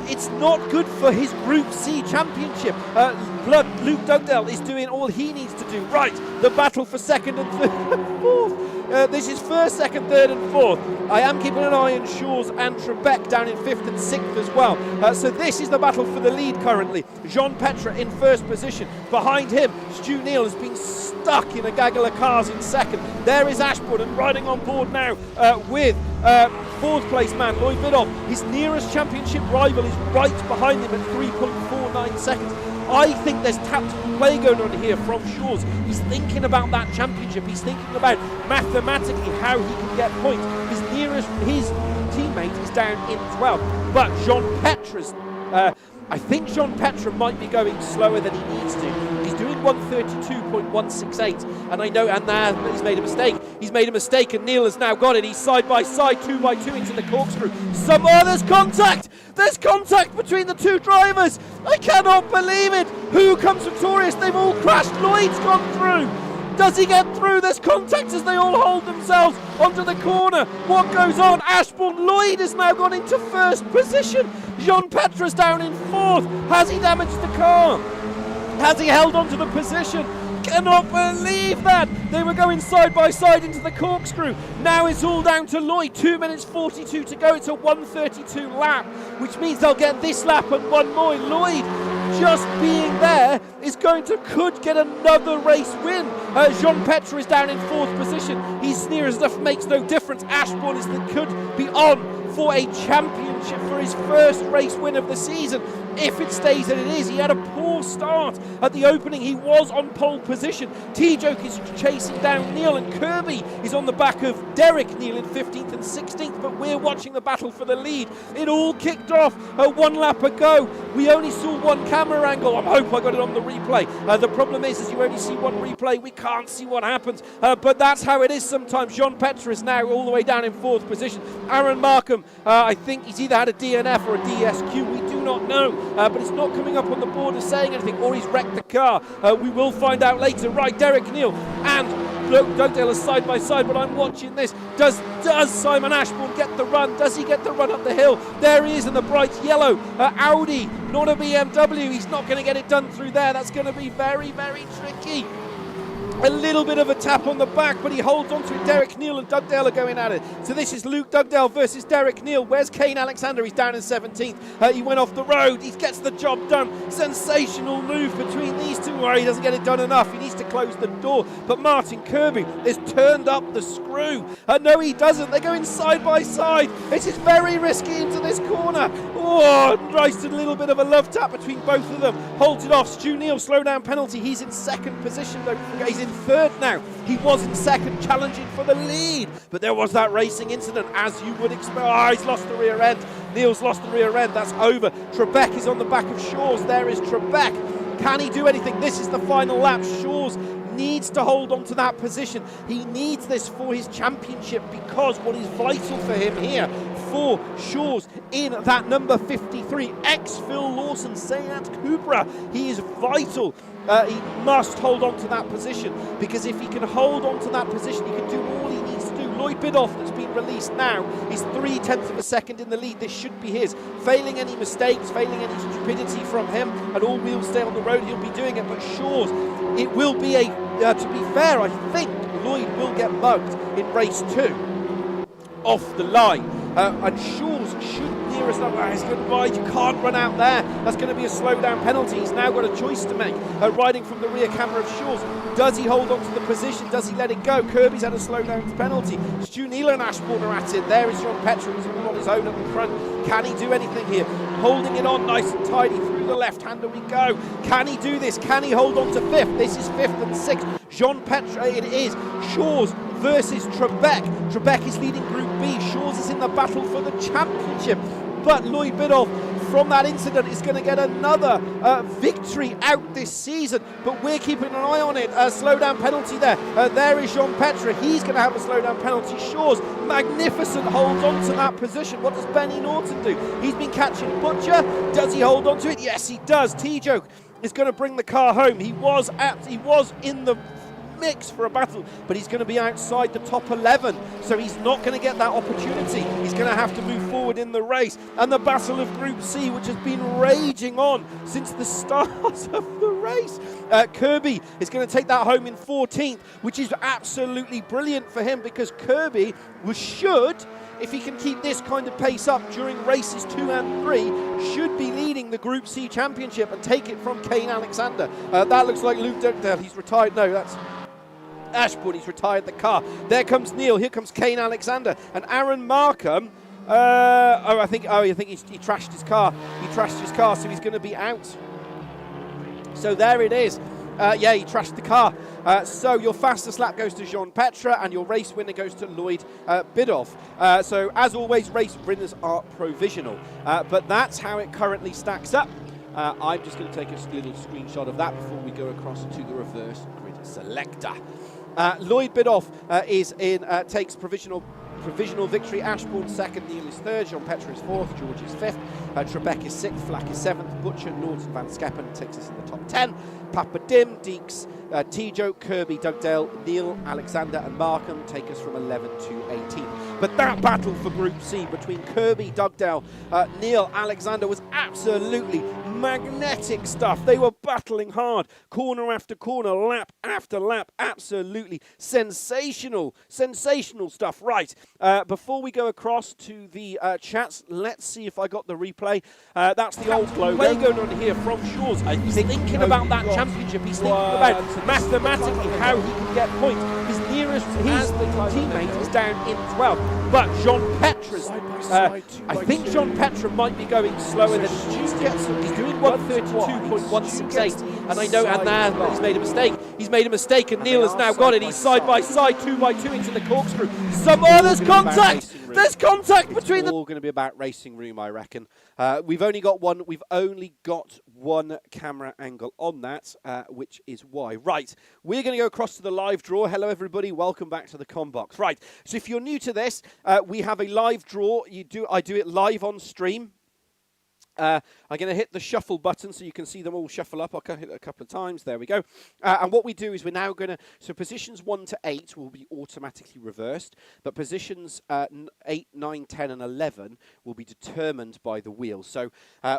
it's not good for his Group C championship. Luke Dugdale is doing all he needs to do. Right, the battle for 2nd and 4th. This is 1st, 2nd, 3rd and 4th. I am keeping an eye on Shaw's and Trebek down in 5th and 6th as well. So this is the battle for the lead currently. Jean Petre in 1st position. Behind him, Stu Neal has been stuck in a gaggle of cars in 2nd. There is Ashbourne, and riding on board now with 4th place man Lloyd Bidoff. His nearest championship rival is right behind him at 3.49 seconds. I think there's tactical play going on here from Shaw's. He's thinking about that championship. He's thinking about mathematically how he can get points. His teammate is down in 12th. But Jean Petre's, I think Jean Petre might be going slower than he needs to. He's doing 132.168. And I know, and there he's made a mistake. He's made a mistake, and Neil has now got it. He's side by side, 2x2 into the corkscrew. There's contact! There's contact between the two drivers! I cannot believe it! Who comes victorious? They've all crashed. Lloyd's gone through. Does he get through? There's contact as they all hold themselves onto the corner. What goes on? Ashbourne Lloyd has now gone into first position. Jean-Petra's down in fourth. Has he damaged the car? Has he held onto the position? Cannot believe that! They were going side by side into the corkscrew. Now it's all down to Lloyd. 2 minutes 42 to go. It's a 132 lap, which means they'll get this lap and one more. Lloyd, just being there, could get another race win. Jean-Petra is down in fourth position. He's near as enough, makes no difference. Ashbourne could be on for a championship for his first race win of the season. If it stays that it is, he had a poor start at the opening. He was on pole position. T-Joke is chasing down Neil, and Kirby is on the back of Derek Neil in 15th and 16th, but we're watching the battle for the lead. It all kicked off 1 lap ago. We only saw one camera angle. I hope I got it on the replay. The problem is you only see one replay. We can't see what happens, but that's how it is sometimes. Jean-Petra is now all the way down in fourth position. Aaron Markham, I think he's either had a DNF or a DSQ. We do not know, but it's not coming up on the board as saying anything, or he's wrecked the car. We will find out later. Right, Derek Neil and Dugdale are side by side, but I'm watching this. Does Simon Ashbourne get the run? Does he get the run up the hill? There he is in the bright yellow Audi, not a BMW. He's not going to get it done through there. That's going to be very, very tricky. A little bit of a tap on the back, but he holds on to it. Derek Neil and Dugdale are going at it. So this is Luke Dugdale versus Derek Neil. Where's Kane Alexander? He's down in 17th. He went off the road. He gets the job done. Sensational move between these two. Oh, he doesn't get it done enough. He needs to close the door. But Martin Kirby has turned up the screw. No, he doesn't. They're going side by side. It is very risky into this corner. Oh, nice a little bit of a love tap between both of them. Holds it off. Stu Neil, slow down penalty. He's in second position. Don't forget, he's in third now. He was in second, challenging for the lead, but there was that racing incident, as you would expect. Oh, he's lost the rear end. Neil's lost the rear end. That's over. Trebek is on the back of Shaw's. There is Trebek. Can he do anything? This is the final lap. Shaw's needs to hold on to that position. He needs this for his championship, because what is vital for him here, for Shaw's, in that number 53, ex-Phil Lawson, Seat Cupra, he is vital. He must hold on to that position, because if he can hold on to that position, he can do all he needs to do. Lloyd Bidoff, that's been released now, is 0.3 of a second in the lead. This should be his. Failing any mistakes, failing any stupidity from him, and all wheels stay on the road, he'll be doing it. But Shaw's, it will be a, to be fair, I think Lloyd will get mugged in race 2 off the line. And Shaw's should near as long as he's going wide. You can't run out there. That's going to be a slow down penalty. He's now got a choice to make. Riding from the rear camera of Shaw's. Does he hold on to the position? Does he let it go? Kirby's had a slow down penalty. Stu Neil and Ashbourne are at it. There is Jean-Petra. He's all on his own at the front. Can he do anything here? Holding it on nice and tidy through the left-hander we go. Can he do this? Can he hold on to fifth? This is fifth and sixth. Jean-Petra it is. Shaw's versus Trebek. Trebek is leading Group B. Shaw's is in the battle for the championship. But Lloyd Bidoff, from that incident, is going to get another victory out this season. But we're keeping an eye on it. Slow down penalty there. There is Jean-Petra. He's going to have a slow down penalty. Shaw's magnificent holds on to that position. What does Benny Norton do? He's been catching Butcher. Does he hold on to it? Yes, he does. T-Joke is going to bring the car home. He was in the mix for a battle, but he's going to be outside the top 11, so he's not going to get that opportunity. He's going to have to move forward in the race. And the battle of Group C, which has been raging on since the start of the race. Kirby is going to take that home in 14th, which is absolutely brilliant for him, because Kirby should, if he can keep this kind of pace up during races 2 and 3, should be leading the Group C championship and take it from Kane Alexander. That looks like Luke Dugdale. He's retired. No, that's Ashbourne. He's retired the car. There comes Neil. Here comes Kane Alexander. And Aaron Markham, I think he trashed his car. He trashed his car, so he's going to be out. So there it is. Yeah, he trashed the car. So your fastest lap goes to Jean-Petra, and your race winner goes to Lloyd Bidoff. So as always, race winners are provisional. But that's how it currently stacks up. I'm just going to take a little screenshot of that before we go across to the reverse grid selector. Lloyd Bidoff takes provisional victory. Ashbourne second, Neil is third, Jean Petre is fourth, George is fifth, Trebek is sixth, Flack is seventh, Butcher, Norton, Van Skeppen takes us in the top 10. Papa Dim, Deeks, T-Joe, Kirby, Dugdale, Neil, Alexander and Markham take us from 11 to 18. But that battle for Group C between Kirby, Dugdale, Neil, Alexander was absolutely magnetic stuff. They were battling hard, corner after corner, lap after lap, absolutely sensational stuff. Right, before we go across to the chats, let's see if I got the replay. That's the old logo going on here from Shaw's. He's thinking about that championship. He's thinking about mathematically how he can get points. His nearest teammate is down in 12, but Jean Petra's. I think Jean Petra might be going slower than Stu gets. He's doing 132.168, and I know, and now he's made a mistake. He's made a mistake, and Neil has now got it. He's side by side, 2 by 2 into the corkscrew. There's contact. There's contact between them. All going to be about Racing Room, I reckon. We've only got one camera angle on that, which is why. Right, we're going to go across to the live draw. Hello, everybody. Welcome back to the Combox. Right, so if you're new to this, we have a live draw. I do it live on stream. I'm going to hit the shuffle button so you can see them all shuffle up. I'll hit it a couple of times. There we go. And what we do is we're now going to... So positions 1 to 8 will be automatically reversed, but positions 8, 9, 10 and 11 will be determined by the wheel. So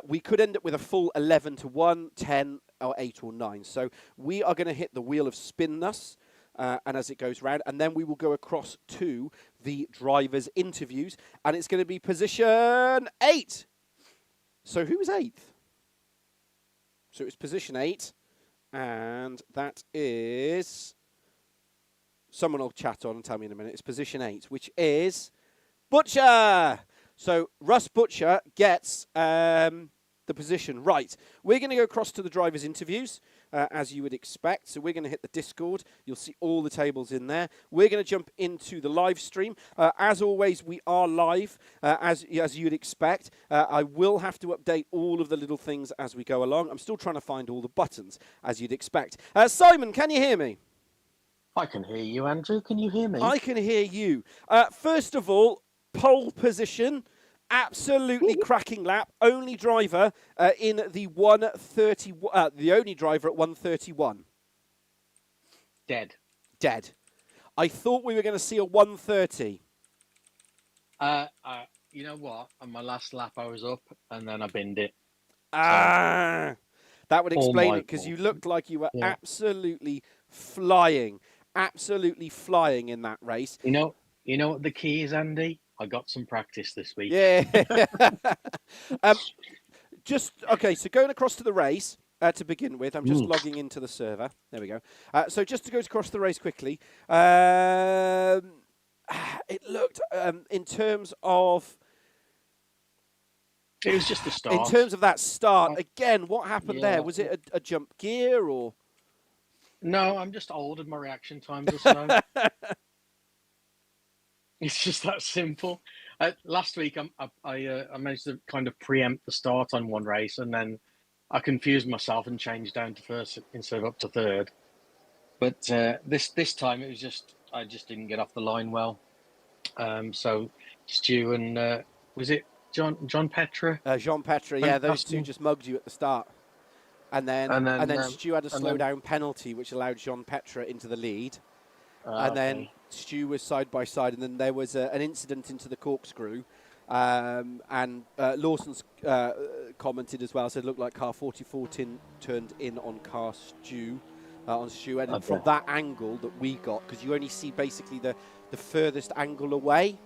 we could end up with a full 11 to 1, 10 or 8 or 9. So we are going to hit the wheel of spinness. And as it goes round, and then we will go across to the drivers' interviews, and it's going to be position 8. So who was 8th? So it's position 8, and that is... Someone will chat on and tell me in a minute. It's position 8, which is Butcher. So Russ Butcher gets the position. Right, we're going to go across to the drivers' interviews. As you would expect. So we're going to hit the Discord. You'll see all the tables in there. We're going to jump into the live stream. As always, we are live, as you'd expect. I will have to update all of the little things as we go along. I'm still trying to find all the buttons, as you'd expect. Simon, can you hear me? I can hear you, Andrew. Can you hear me? I can hear you. First of all, pole position. Absolutely cracking lap. Only driver in the 130. The only driver at 131. Dead. I thought we were going to see a 130. You know what? On my last lap, I was up, and then I binned it. That would explain it, because you looked like you were absolutely flying in that race. You know what the key is, Andy? I got some practice this week. Yeah. Okay, so going across to the race to begin with, I'm just logging into the server. There we go. So just to go across the race quickly, it looked, in terms of... It was just the start. In terms of that start, again, what happened there? Was it a jump gear or...? No, I'm just old and my reaction times are slow. It's just that simple. Last week, I managed to kind of preempt the start on one race, and then I confused myself and changed down to first instead of up to third. But this time, it was I just didn't get off the line well. So Stu and was it Jean Petre? Jean Petre, yeah, those two just mugged you at the start, and then Stu had a slow down penalty, which allowed Jean Petre into the lead. And then Stu was side by side, and then there was an incident into the corkscrew, and Lawson's commented as well, said it looked like car 44 turned in on car Stu, and from that angle that we got, because you only see basically the furthest angle away.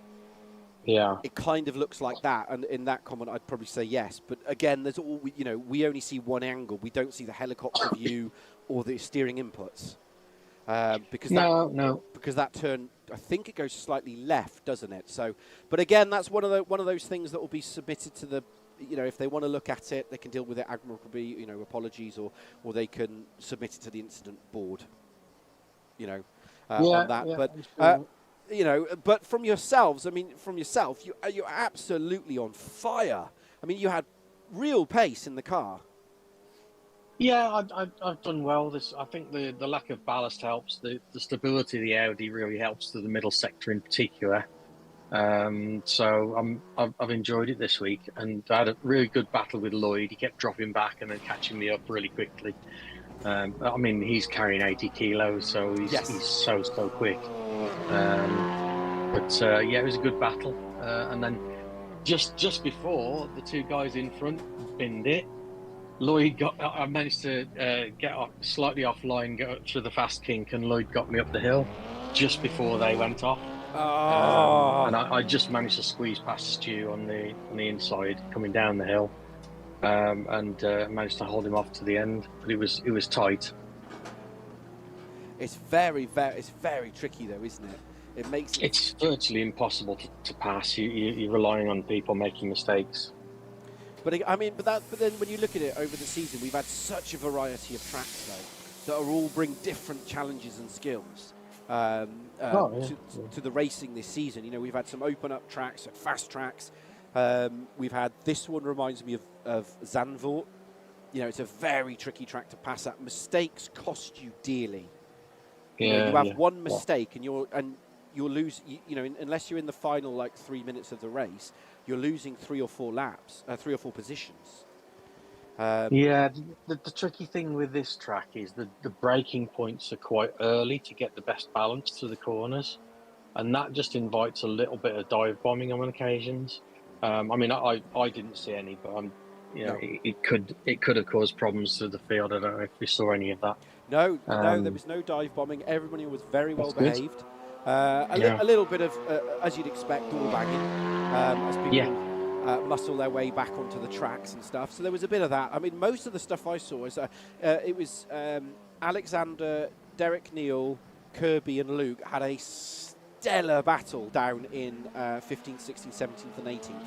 Yeah, it kind of looks like that, and in that comment, I'd probably say yes. But again, there's all we only see one angle. We don't see the helicopter view or the steering inputs. Because that turn, I think it goes slightly left, doesn't it? So, but again, that's one of those things that will be submitted to the, if they want to look at it, they can deal with it admirably, apologies, or they can submit it to the incident board, on that. But from yourselves, you're absolutely on fire. I mean, you had real pace in the car. Yeah, I've done well. I think the lack of ballast helps. The stability of the Audi really helps to the middle sector in particular. So I've enjoyed it this week, and I had a really good battle with Lloyd. He kept dropping back and then catching me up really quickly. I mean, he's carrying 80 kilos, so he's Yes. so quick. But yeah, it was a good battle. And then just before the two guys in front binned it, Lloyd got. I managed to get off, slightly offline, go through the fast kink, and Lloyd got me up the hill just before they went off. Oh. And I just managed to squeeze past Stu on the inside coming down the hill, and managed to hold him off to the end. But it was tight. It's very tricky though, isn't it? It makes it... It's virtually impossible to pass. You're relying on people making mistakes. But I mean, but then when you look at it over the season, we've had such a variety of tracks though that are all bring different challenges and skills to the racing this season. You know, we've had some open up tracks, fast tracks. We've had this one reminds me of Zandvoort. You know, it's a very tricky track to pass at. Mistakes cost you dearly. You have one mistake and you'll lose. You know, unless you're in the final like 3 minutes of the race, you're losing 3 or 4 laps, 3 or 4 positions. The tricky thing with this track is the braking points are quite early to get the best balance through the corners, and that just invites a little bit of dive bombing on occasions. I mean, I didn't see any, but it could have caused problems through the field. I don't know if we saw any of that. No, there was no dive bombing. Everybody was very well behaved. A little bit of, as you'd expect, door banging as people muscle their way back onto the tracks and stuff. So there was a bit of that. I mean, most of the stuff I saw is it was Alexander, Derek Neal, Kirby and Luke had a stellar battle down in 15th, 16th, 17th and 18th.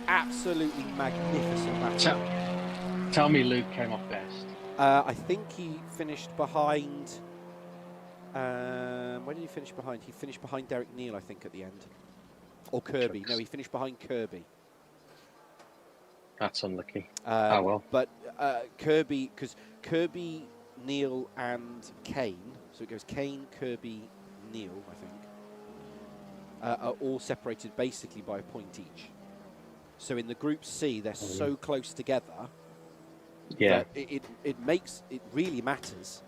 Absolutely magnificent battle. Tell me Luke came off best. I think he finished behind... where did he finish behind? He finished behind Derek Neal, I think, at the end. Or Kirby. No, he finished behind Kirby. That's unlucky. Oh, well. But Kirby, because Kirby, Neal and Kane, so it goes Kane, Kirby, Neal, I think, are all separated basically by a point each. So in the Group C, they're so close together that it really matters.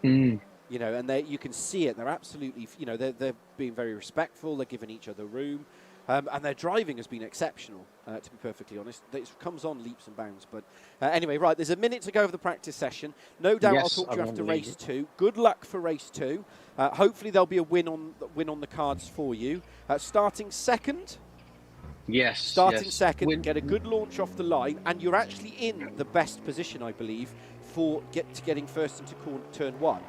Mm. You know, and you can see it. They're absolutely, you know, they're being very respectful. They're giving each other room. And their driving has been exceptional, to be perfectly honest. It comes on leaps and bounds. But anyway, right, there's a minute to go of the practice session. No doubt I'll talk to you after race 2. Good luck for race 2. Hopefully there'll be a win on the cards for you. Starting second. Yes. Starting second, get a good launch off the line, and you're actually in the best position, I believe, for getting first into turn 1.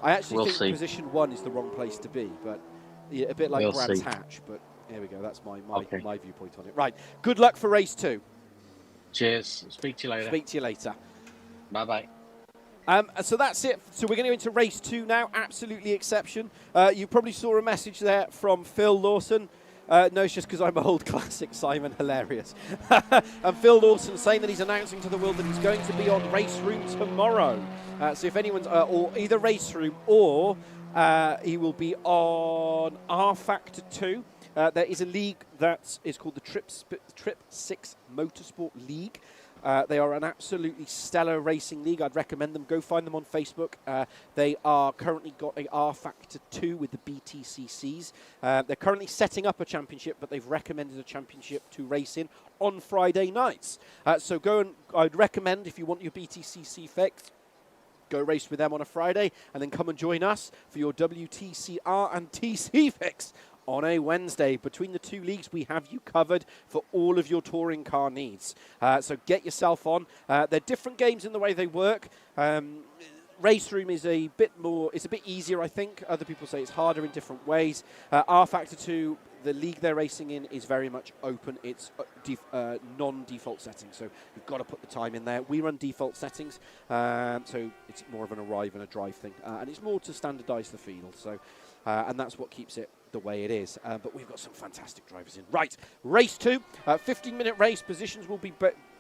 I actually think position 1 is the wrong place to be, but a bit like Brands Hatch. But here we go. That's my viewpoint on it. Right. Good luck for race 2. Cheers. Speak to you later. Bye-bye. So that's it. So we're going to go into race 2 now. Absolutely exception. You probably saw a message there from Phil Lawson. No, it's just because I'm old classic Simon, hilarious. And Phil Lawson saying that he's announcing to the world that he's going to be on Raceroom tomorrow. So if anyone's, or either Raceroom or he will be on R Factor 2. There is a league that is called the Trip 6 Motorsport League. They are an absolutely stellar racing league. I'd recommend them. Go find them on Facebook. They are currently got a R Factor 2 with the BTCCs. They're currently setting up a championship, but they've recommended a championship to race in on Friday nights. So go and I'd recommend, if you want your BTCC fix, go race with them on a Friday and then come and join us for your WTCR and TC fix on a Wednesday. Between the two leagues, we have you covered for all of your touring car needs. So get yourself on. They're different games in the way they work. Raceroom is a bit more, it's a bit easier, I think. Other people say it's harder in different ways. R Factor 2, the league they're racing in is very much open. It's non-default settings, so you've got to put the time in there. We run default settings, so it's more of an arrive and a drive thing. And it's more to standardise the field, so and that's what keeps it the way it is. But we've got some fantastic drivers in. Right, race 2, 15-minute race. Positions will be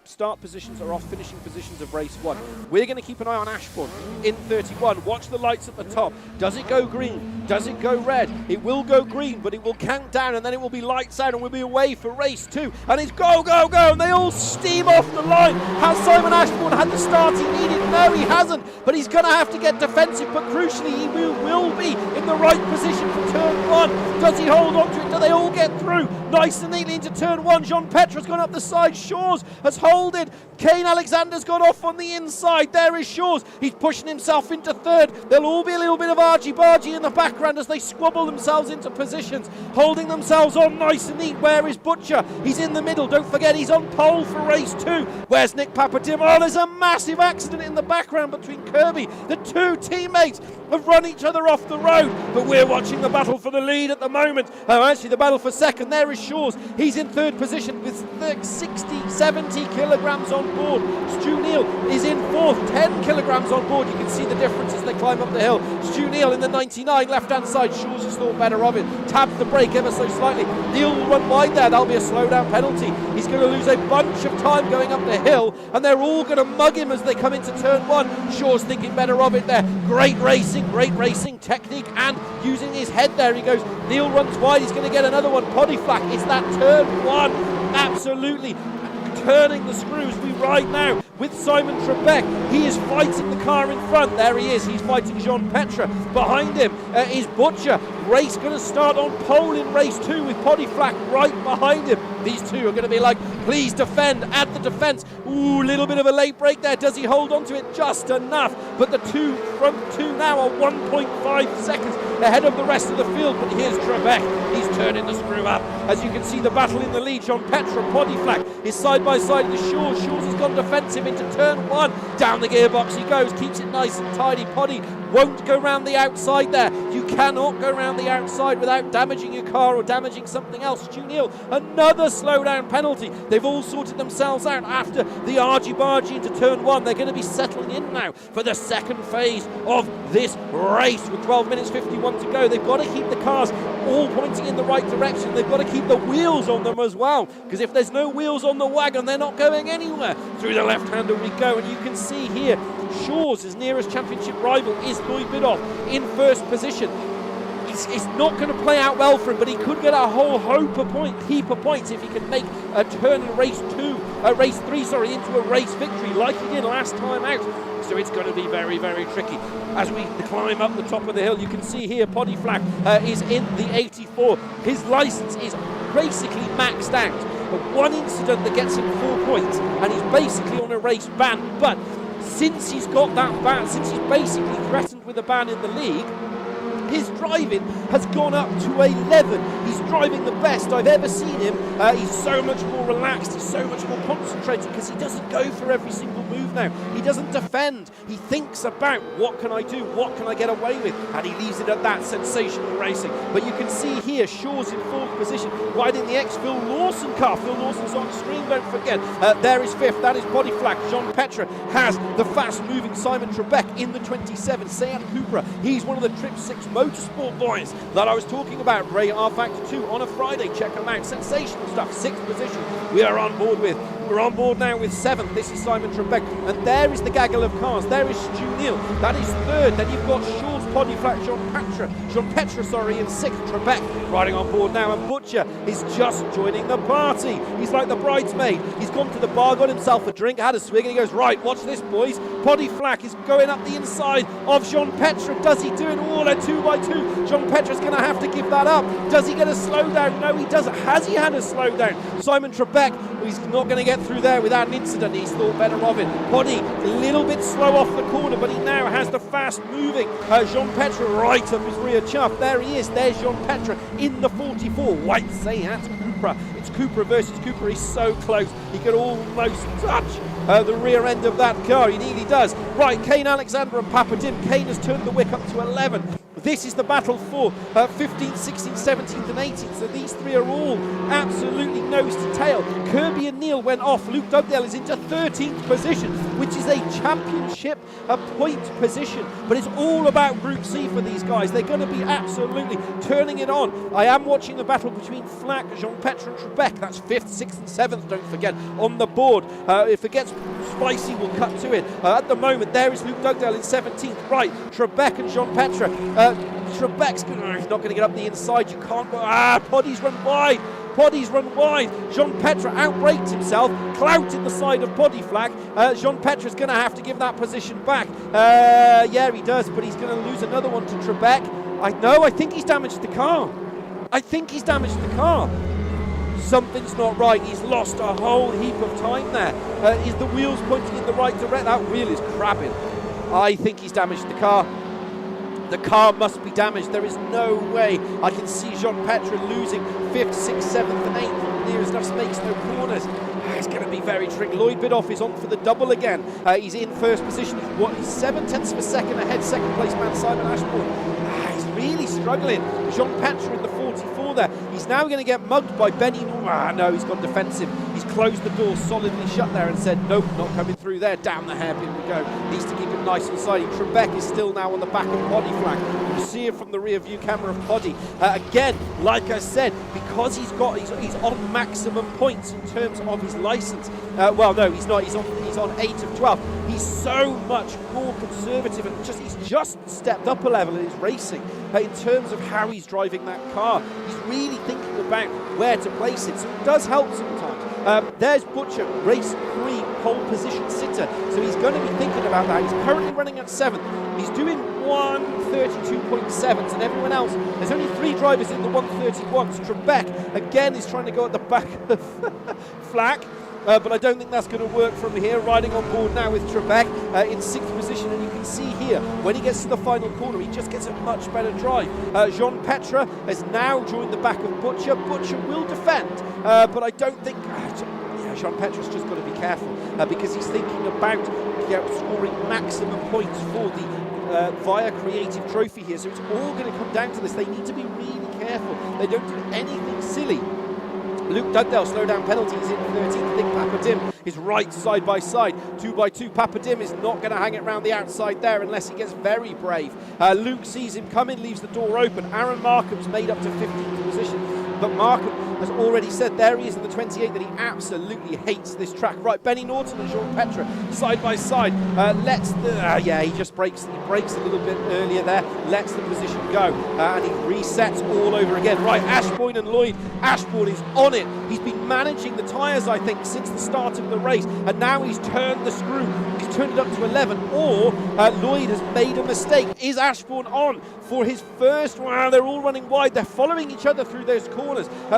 start positions are off finishing positions of race 1. We're going to keep an eye on Ashbourne in 31. Watch the lights at the top. Does it go green? Does it go red? It will go green, but it will count down, and then it will be lights out, and we'll be away for race 2. And it's go, go, go, and they all steam off the line. Has Simon Ashbourne had the start he needed? No, he hasn't, but he's going to have to get defensive, but crucially, he will be in the right position for turn 1. Does he hold on to it? Do they all get through? Nice and neatly into turn 1. Jean-Petra's gone up the side. Shaw's has holded. Kane Alexander's gone off on the inside. There is Shaw's. He's pushing himself into third. There'll all be a little bit of argy-bargy in the background as they squabble themselves into positions, holding themselves on nice and neat. Where is Butcher? He's in the middle. Don't forget, he's on pole for race 2. Where's Nick Papadim? Oh, there's a massive accident in the background between Kirby. The two teammates have run each other off the road, but we're watching the battle for the lead at the moment. Oh, actually, the battle for second. There is Shaw's. He's in third position with 60, 70 kilograms on board. Stu Neal is in fourth, 10 kilograms on board. You can see the difference as they climb up the hill. Stu Neal in the 99, left-hand side. Shaw's has thought better of it. Taps the brake ever so slightly. Neal will run wide there. That'll be a slowdown penalty. He's going to lose a bunch of time going up the hill, and they're all going to mug him as they come into turn 1. Shaw's thinking better of it there. Great racing technique, and using his head there he goes. Neal runs wide. He's going to get another one. Poddy Flack. It's that turn 1. Absolutely turning the screws. We ride now with Simon Trebek. He is fighting the car in front. There he is. He's fighting Jean-Petra. Behind him is Butcher. Race going to start on pole in race 2 with Poddy Flack right behind him. These two are going to be like, please defend, add the defense. Ooh, little bit of a late break there. Does he hold on to it? Just enough. But the front two now are 1.5 seconds ahead of the rest of the field. But here's Trebek. He's turning the screw up. As you can see, the battle in the lead. Jean-Petra, Poddy Flack is side by side with Shaw's. Shaw's has gone defensive into turn 1. Down the gearbox he goes, keeps it nice and tidy. Poddy won't go round the outside there. You cannot go round the outside without damaging your car or damaging something else. Stu Neal, another slowdown penalty. They've all sorted themselves out after the argy-bargy into turn 1. They're going to be settling in now for the second phase of this race with 12 minutes 51 to go. They've got to keep the cars all pointing in the right direction. They've got to keep the wheels on them as well, because if there's no wheels on the wagon, they're not going anywhere. Through the left-hander we go, and you can see here Shaw's, his nearest championship rival, is Lloyd Bidoff in first position. It's not going to play out well for him, but he could get a whole heap of points if he can make a turn in race 3 into a race victory like he did last time out. So it's going to be very, very tricky. As we climb up the top of the hill, you can see here Poddy Flack is in the 84. His license is basically maxed out. But one incident that gets him 4 points, and he's basically on a race ban. But since he's got that ban, since he's basically threatened with a ban in the league, his driving has gone up to 11. He's driving the best I've ever seen him. He's so much more relaxed. He's so much more concentrated because he doesn't go for every single move now. He doesn't defend. He thinks about what can I do? What can I get away with? And he leaves it at that. Sensational racing. But you can see here Shaw's in 4th position, riding the ex-Phil Lawson car. Phil Lawson's on screen, don't forget. There is 5th. That is Poddy Flack. Jean-Petra has the fast-moving Simon Trebek in the 27. Seat Cupra. He's one of the Trip 6 Motorsport boys that I was talking about. Ray R Factor 2 on a Friday. Check them out. Sensational stuff. 6th position we are on board with. We're on board now with 7th. This is Simon Trebek. And there is the gaggle of cars. There is Stu Neal. That is 3rd. Then you've got Shaw's, Poddy Flack, Jean-Petra in 6th. Trebek riding on board now. And Butcher is just joining the party. He's like the bridesmaid. He's gone to the bar, got himself a drink, had a swig, and he goes, right, watch this, boys. Poddy Flack is going up the inside of Jean-Petra. Does he do it all at 2x2? Jean-Petra's going to have to give that up. Does he get a slowdown? No, he doesn't. Has he had a slowdown? Simon Trebek, he's not going to get through there without an incident. He's thought better of it. Poddy, a little bit slow off the corner, but he now has the fast-moving Jean-Petra right up his rear chuff. There he is. There's Jean-Petra in the 44. White Seat Cupra. It's Cupra versus Cupra. He's so close. He could almost touch the rear end of that car. He nearly does. Right, Kane Alexander and Papadim. Kane has turned the wick up to 11. This is the battle for 15th, 16th, 17th and 18th. So these three are all absolutely nose to tail. Kirby and Neil went off. Luke Dugdale is into 13th position, which is a championship point position. But it's all about Group C for these guys. They're going to be absolutely turning it on. I am watching the battle between Flack, Jean-Petre and Trebek. That's 5th, 6th and 7th, don't forget, on the board. If it gets spicy, we'll cut to it. At the moment, there is Luke Dugdale in 17th. Right, Trebek and Jean-Petre. Trebek's he's not going to get up the inside. You can't go. Poddy's run wide. Poddy's run wide. Jean-Petre outbraked himself, clouted the side of Poddy Flack. Jean-Petre's going to have to give that position back. Yeah, he does, but he's going to lose another one to Trebek. I think he's damaged the car. Something's not right. He's lost a whole heap of time there. Is the wheels pointing in the right direction? That wheel is crabbing. I think he's damaged the car. The car must be damaged. There is no way I can see Jean-Petre losing 5th, 6th, 7th and 8th. Nearest enough makes no corners. It's going to be very tricky. Lloyd Bidoff is on for the double again. He's in first position. He's 7/10 of a second ahead. Second place man Simon Ashbourne. He's really struggling. Jean-Petre in the 44 there. He's now going to get mugged by Benny. No, he's gone defensive. He's closed the door solidly shut there and said, nope, not coming through there. Down the hairpin we go. Needs to keep it nice and sliding. Trebek is still now on the back of Poddy Flack. You see it from the rear view camera of Poddy. Again, like I said, because he's on maximum points in terms of his license. Well, no, he's not. He's on 8 of 12. He's so much more conservative and he's just stepped up a level in his racing in terms of how he's driving that car. He's really thinking about where to place it, so it does help sometimes. There's Butcher, race 3, pole position sitter, so he's going to be thinking about that. He's currently running at 7th. He's doing 1:32.7, and everyone else, there's only 3 drivers in the 1:31s. Trebek again is trying to go at the back of Flack. But I don't think that's going to work from here. Riding on board now with Trebek in 6th position, and you can see here, when he gets to the final corner, he just gets a much better drive. Jean-Petre has now joined the back of Butcher. Butcher will defend, but I don't think... Jean-Petre's just got to be careful because he's thinking about scoring maximum points for the via creative trophy here. So it's all going to come down to this. They need to be really careful. They don't do anything silly. Luke Dugdale, slow down penalty, is in 13th. I think Papa Dim is right side by side. 2x2. Papa Dim is not going to hang it around the outside there unless he gets very brave. Luke sees him coming, leaves the door open. Aaron Markham's made up to 15th position. But Markham has already said there he is in the 28 that he absolutely hates this track. Right, Benny Norton and Jean-Petre side by side. He just breaks a little bit earlier there, lets the position go, and he resets all over again. Right, Ashbourne and Lloyd. Ashbourne is on it. He's been managing the tyres, I think, since the start of the race, and now he's turned the screw. He's turned it up to 11, or Lloyd has made a mistake. Is Ashbourne on for his first? Wow, they're all running wide. They're following each other through those corners.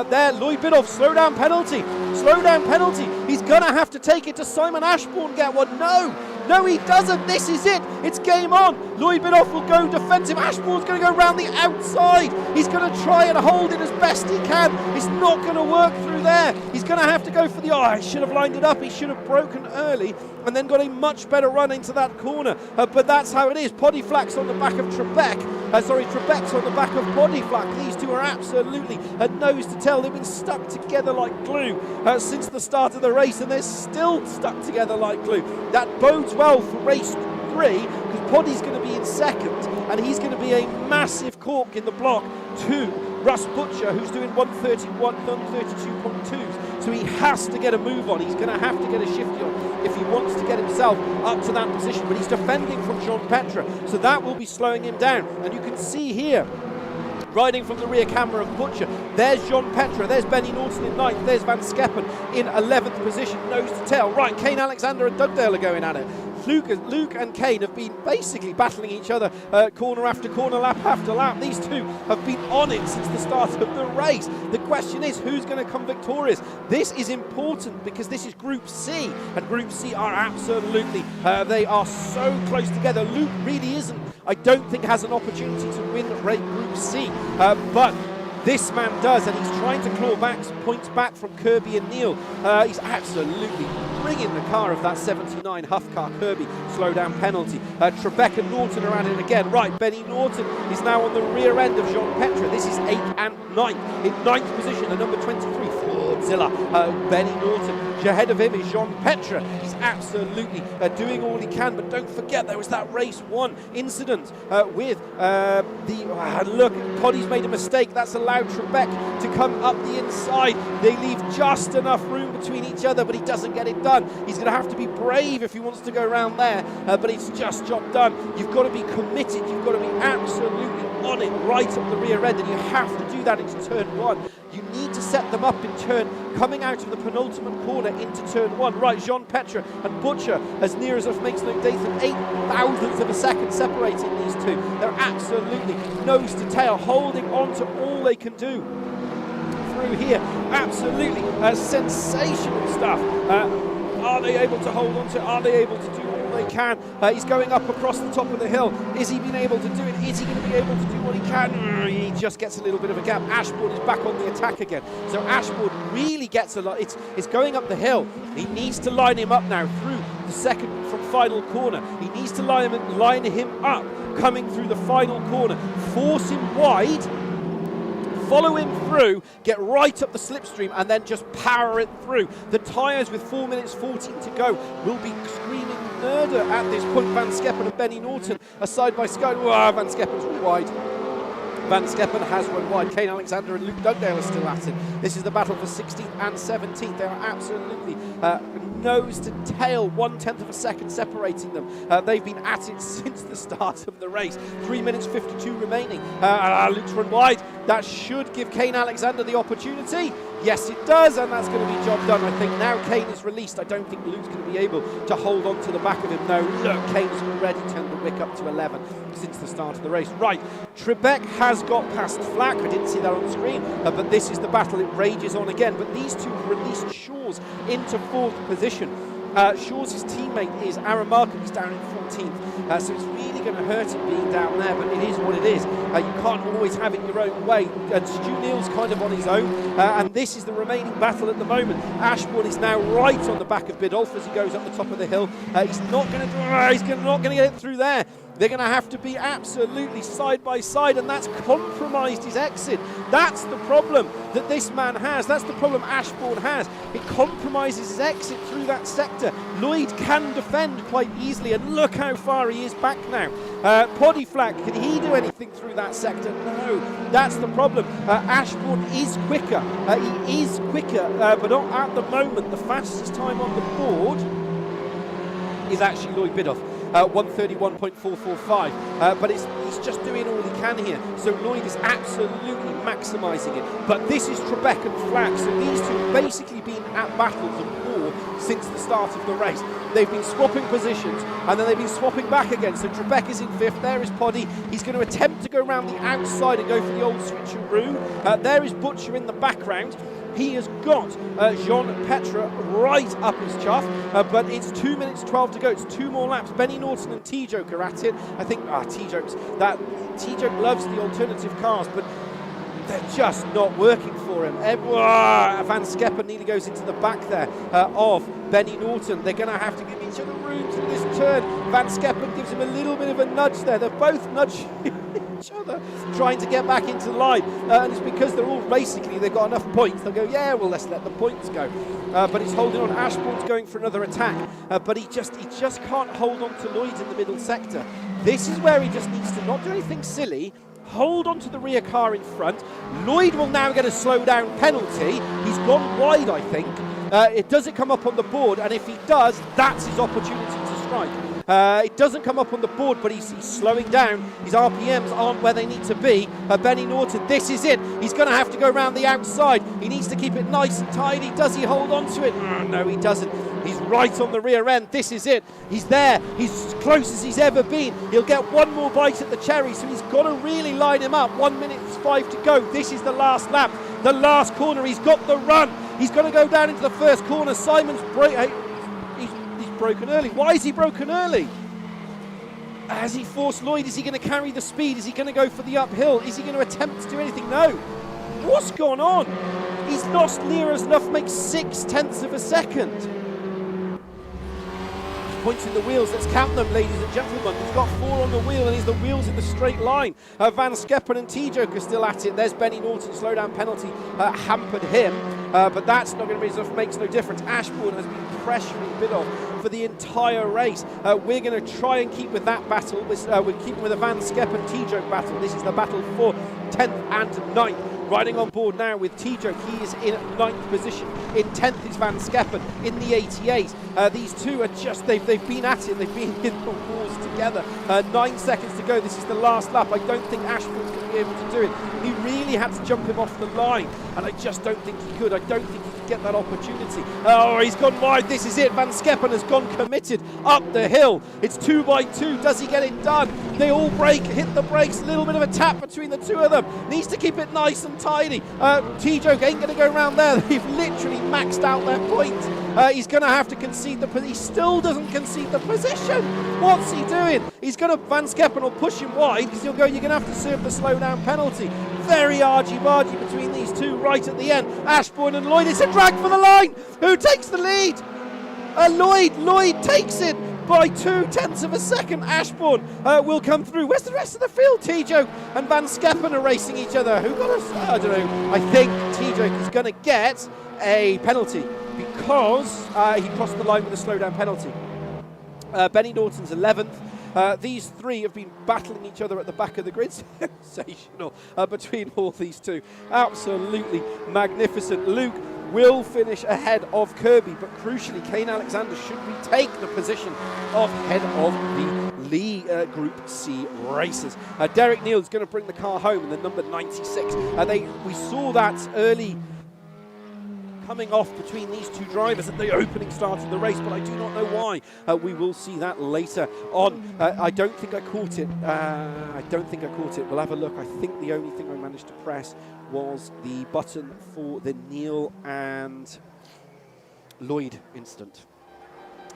There, Lloyd Bidoff, slow down penalty. Slow down penalty. He's going to have to take it to Simon Ashbourne, get one. No, he doesn't. This is it. It's game on. Lloyd Bidoff will go defensive. Ashbourne's going to go round the outside. He's going to try and hold it as best he can. It's not going to work through there. He's going to have to go for the... he should have lined it up. He should have broken early and then got a much better run into that corner. But that's how it is. Poddy Flack's on the back of Trebek. Trebek's on the back of Poddy Flack. These two are absolutely nose to tail. They've been stuck together like glue since the start of the race, and they're still stuck together like glue. That bodes well for race 3, because Poddy's going to be in 2nd, and he's going to be a massive cork in the block to Russ Butcher, who's doing 132.2s. So he has to get a move on. He's going to have to get a shifty on if he wants to get himself up to that position. But he's defending from Jean-Petre, so that will be slowing him down. And you can see here, riding from the rear camera of Butcher, there's Jean-Petre, there's Benny Norton in 9th, there's Van Skeppen in 11th position, nose to tail. Right, Kane Alexander and Dugdale are going at it. Luke and Kane have been basically battling each other corner after corner, lap after lap. These two have been on it since the start of the race. The question is, who's going to come victorious? This is important because this is Group C, and Group C are absolutely, they are so close together. Luke really isn't, I don't think, has an opportunity to win Group C, but this man does, and he's trying to claw back points back from Kirby and Neil. He's absolutely bringing the car of that 79 Huff car Kirby slowdown penalty. Trebek and Norton are at it again. Right, Benny Norton is now on the rear end of Jean Petre. This is 8th and 9th. In 9th position, the number 23, Fordzilla, Benny Norton. Ahead of him is Jean Petre. He's absolutely doing all he can, but don't forget there was that race 1 incident with look, Poddy's made a mistake. That's allowed Trebek to come up the inside. They leave just enough room between each other, but he doesn't get it done. He's going to have to be brave if he wants to go around there, but it's just job done. You've got to be committed. You've got to be absolutely on it right up the rear end, and you have to do that into turn 1. You need to set them up in turn, coming out of the penultimate corner into turn 1. Right, Jean Petre and Butcher, as near as it makes no Dathan, 0.08 of a second separating these two. They're absolutely nose to tail, holding on to all they can do through here. Absolutely sensational stuff. Are they able to hold on to it? Are they able to do all they can? He's going up across the top of the hill. Is he being able to do it? Is he going to be able to do what he can? He just gets a little bit of a gap. Ashbourne is back on the attack again. So Ashbourne really gets a lot. It's going up the hill. He needs to line him up now through the second from final corner. He needs to line him up coming through the final corner. Force him wide. Follow him through, get right up the slipstream, and then just power it through. The tyres with 4 minutes 14 to go will be screaming murder at this point. Van Skeppen and Benny Norton are side by side. Van Skeppen's wide. Van Skeppen has run wide. Kane Alexander and Luke Dugdale are still at it. This is the battle for 16th and 17th. They are absolutely nose to tail, 1/10 of a second separating them. They've been at it since the start of the race. 3 minutes 52 remaining. Luke's run wide. That should give Kane Alexander the opportunity. Yes, it does, and that's going to be job done. I think now Kane is released. I don't think Luke's going to be able to hold on to the back of him. No, look, Kane's already turned the wick up to 11 since the start of the race. Right, Trebek has got past Flack. I didn't see that on screen, but this is the battle. It rages on again, but these two have released Shaw's into 4th position. Shaw's teammate is Aaron Markham. He's down in 14th, so it's really going to hurt him being down there, but it is what it is. You can't always have it your own way, and Stu Neal's kind of on his own, and this is the remaining battle at the moment. Ashbourne is now right on the back of Biddulph as he goes up the top of the hill. He's not going to get it through there. They're going to have to be absolutely side by side, and that's compromised his exit. That's the problem that this man has. That's the problem Ashbourne has. It compromises his exit through that sector. Lloyd can defend quite easily, and look how far he is back now. Poddy Flack, can he do anything through that sector? No, that's the problem. Ashbourne is quicker. He is quicker, but not at the moment. The fastest time on the board is actually Lloyd Biddulph. 131.445, but he's just doing all he can here. So Lloyd is absolutely maximising it. But this is Trebek and Flack, so these two have basically been at battles of war since the start of the race. They've been swapping positions, and then they've been swapping back again. So Trebek is in 5th, there is Poddy. He's going to attempt to go around the outside and go for the old switcheroo. There is Butcher in the background. He has got Jean Petre right up his chuff, but it's 2 minutes 12 to go. It's 2 more laps. Benny Norton and T-Joke are at it. I think T-Joke loves the alternative cars, but they're just not working for him. Van Skeppen nearly goes into the back there of Benny Norton. They're going to have to give each other room through this turn. Van Skeppen gives him a little bit of a nudge there. They're both nudging each other, trying to get back into line. And it's because they're all basically, they've got enough points. They'll go, yeah, well, let's let the points go. But he's holding on. Ashbourne's going for another attack. But he just can't hold on to Lloyd in the middle sector. This is where he just needs to not do anything silly. Hold on to the rear car in front. Lloyd will now get a slow down penalty. He's gone wide, I think. It doesn't come up on the board, and if he does, that's his opportunity to strike. It doesn't come up on the board, but he's slowing down. His RPMs aren't where they need to be. Benny Norton, this is it. He's going to have to go around the outside. He needs to keep it nice and tidy. Does he hold on to it? No, he doesn't. He's right on the rear end. This is it. He's there. He's as close as he's ever been. He'll get one more bite at the cherry, so he's got to really line him up. 1 minute 5 to go. This is the last lap. The last corner. He's got the run. He's going to go down into the first corner. Simon's he's broken early. Why is he broken early? Has he forced Lloyd? Is he going to carry the speed? Is he going to go for the uphill? Is he going to attempt to do anything? No. What's gone on? He's lost near as enough, makes 0.6 of a second. pointing the wheels. Let's count them, ladies and gentlemen. He's got 4 on the wheel, and he's the wheels in the straight line. Van Skeppen and T-Joke are still at it. There's Benny Norton. Slowdown penalty hampered him, but that's not going to be enough. Makes no difference. Ashbourne has been pressuring Biddulph for the entire race. We're going to try and keep with that battle. We're keeping with a Van Skeppen T-Joke battle. This is the battle for 10th and 9th. Riding on board now with T-Joke, he is in 9th position. In 10th is Van Skeppen in the 88. These two are just, they've been at it, they've been in the wars together. 9 seconds to go, this is the last lap. I don't think Ashbourne's going to be able to do it. He really had to jump him off the line, and I just don't think he could. I don't think he could get that opportunity. Oh, he's gone wide, this is it. Van Skeppen has gone committed up the hill. It's 2 by 2, does he get it done? They all brake, hit the brakes, a little bit of a tap between the two of them. Needs to keep it nice and tidy. T-Joke ain't going to go around there. They've literally maxed out their point. He's going to have to concede the position. He still doesn't concede the position. What's he doing? He's going to, Van Skeppen will push him wide because he'll go, you're going to have to serve the slow down penalty. Very argy-bargy between these two right at the end. Ashbourne and Lloyd, it's a drag for the line. Who takes the lead? Lloyd takes it by 0.2 of a second. Ashbourne will come through. Where's the rest of the field? T-Joke and Van Skeppen are racing each other. Who got us? I don't know. I think T-Joke is going to get a penalty because he crossed the line with a slow down penalty. Benny Norton's 11th. These three have been battling each other at the back of the grid. Sensational between all these two. Absolutely magnificent. Luke will finish ahead of Kirby, but crucially, Kane Alexander should retake the position of head of the Lee Group C races. Derek Neal is going to bring the car home in the number 96. We saw that early coming off between these two drivers at the opening start of the race, but I do not know why. We will see that later on. I don't think I caught it. We'll have a look. I think the only thing I managed to press was the button for the Neil and Lloyd incident.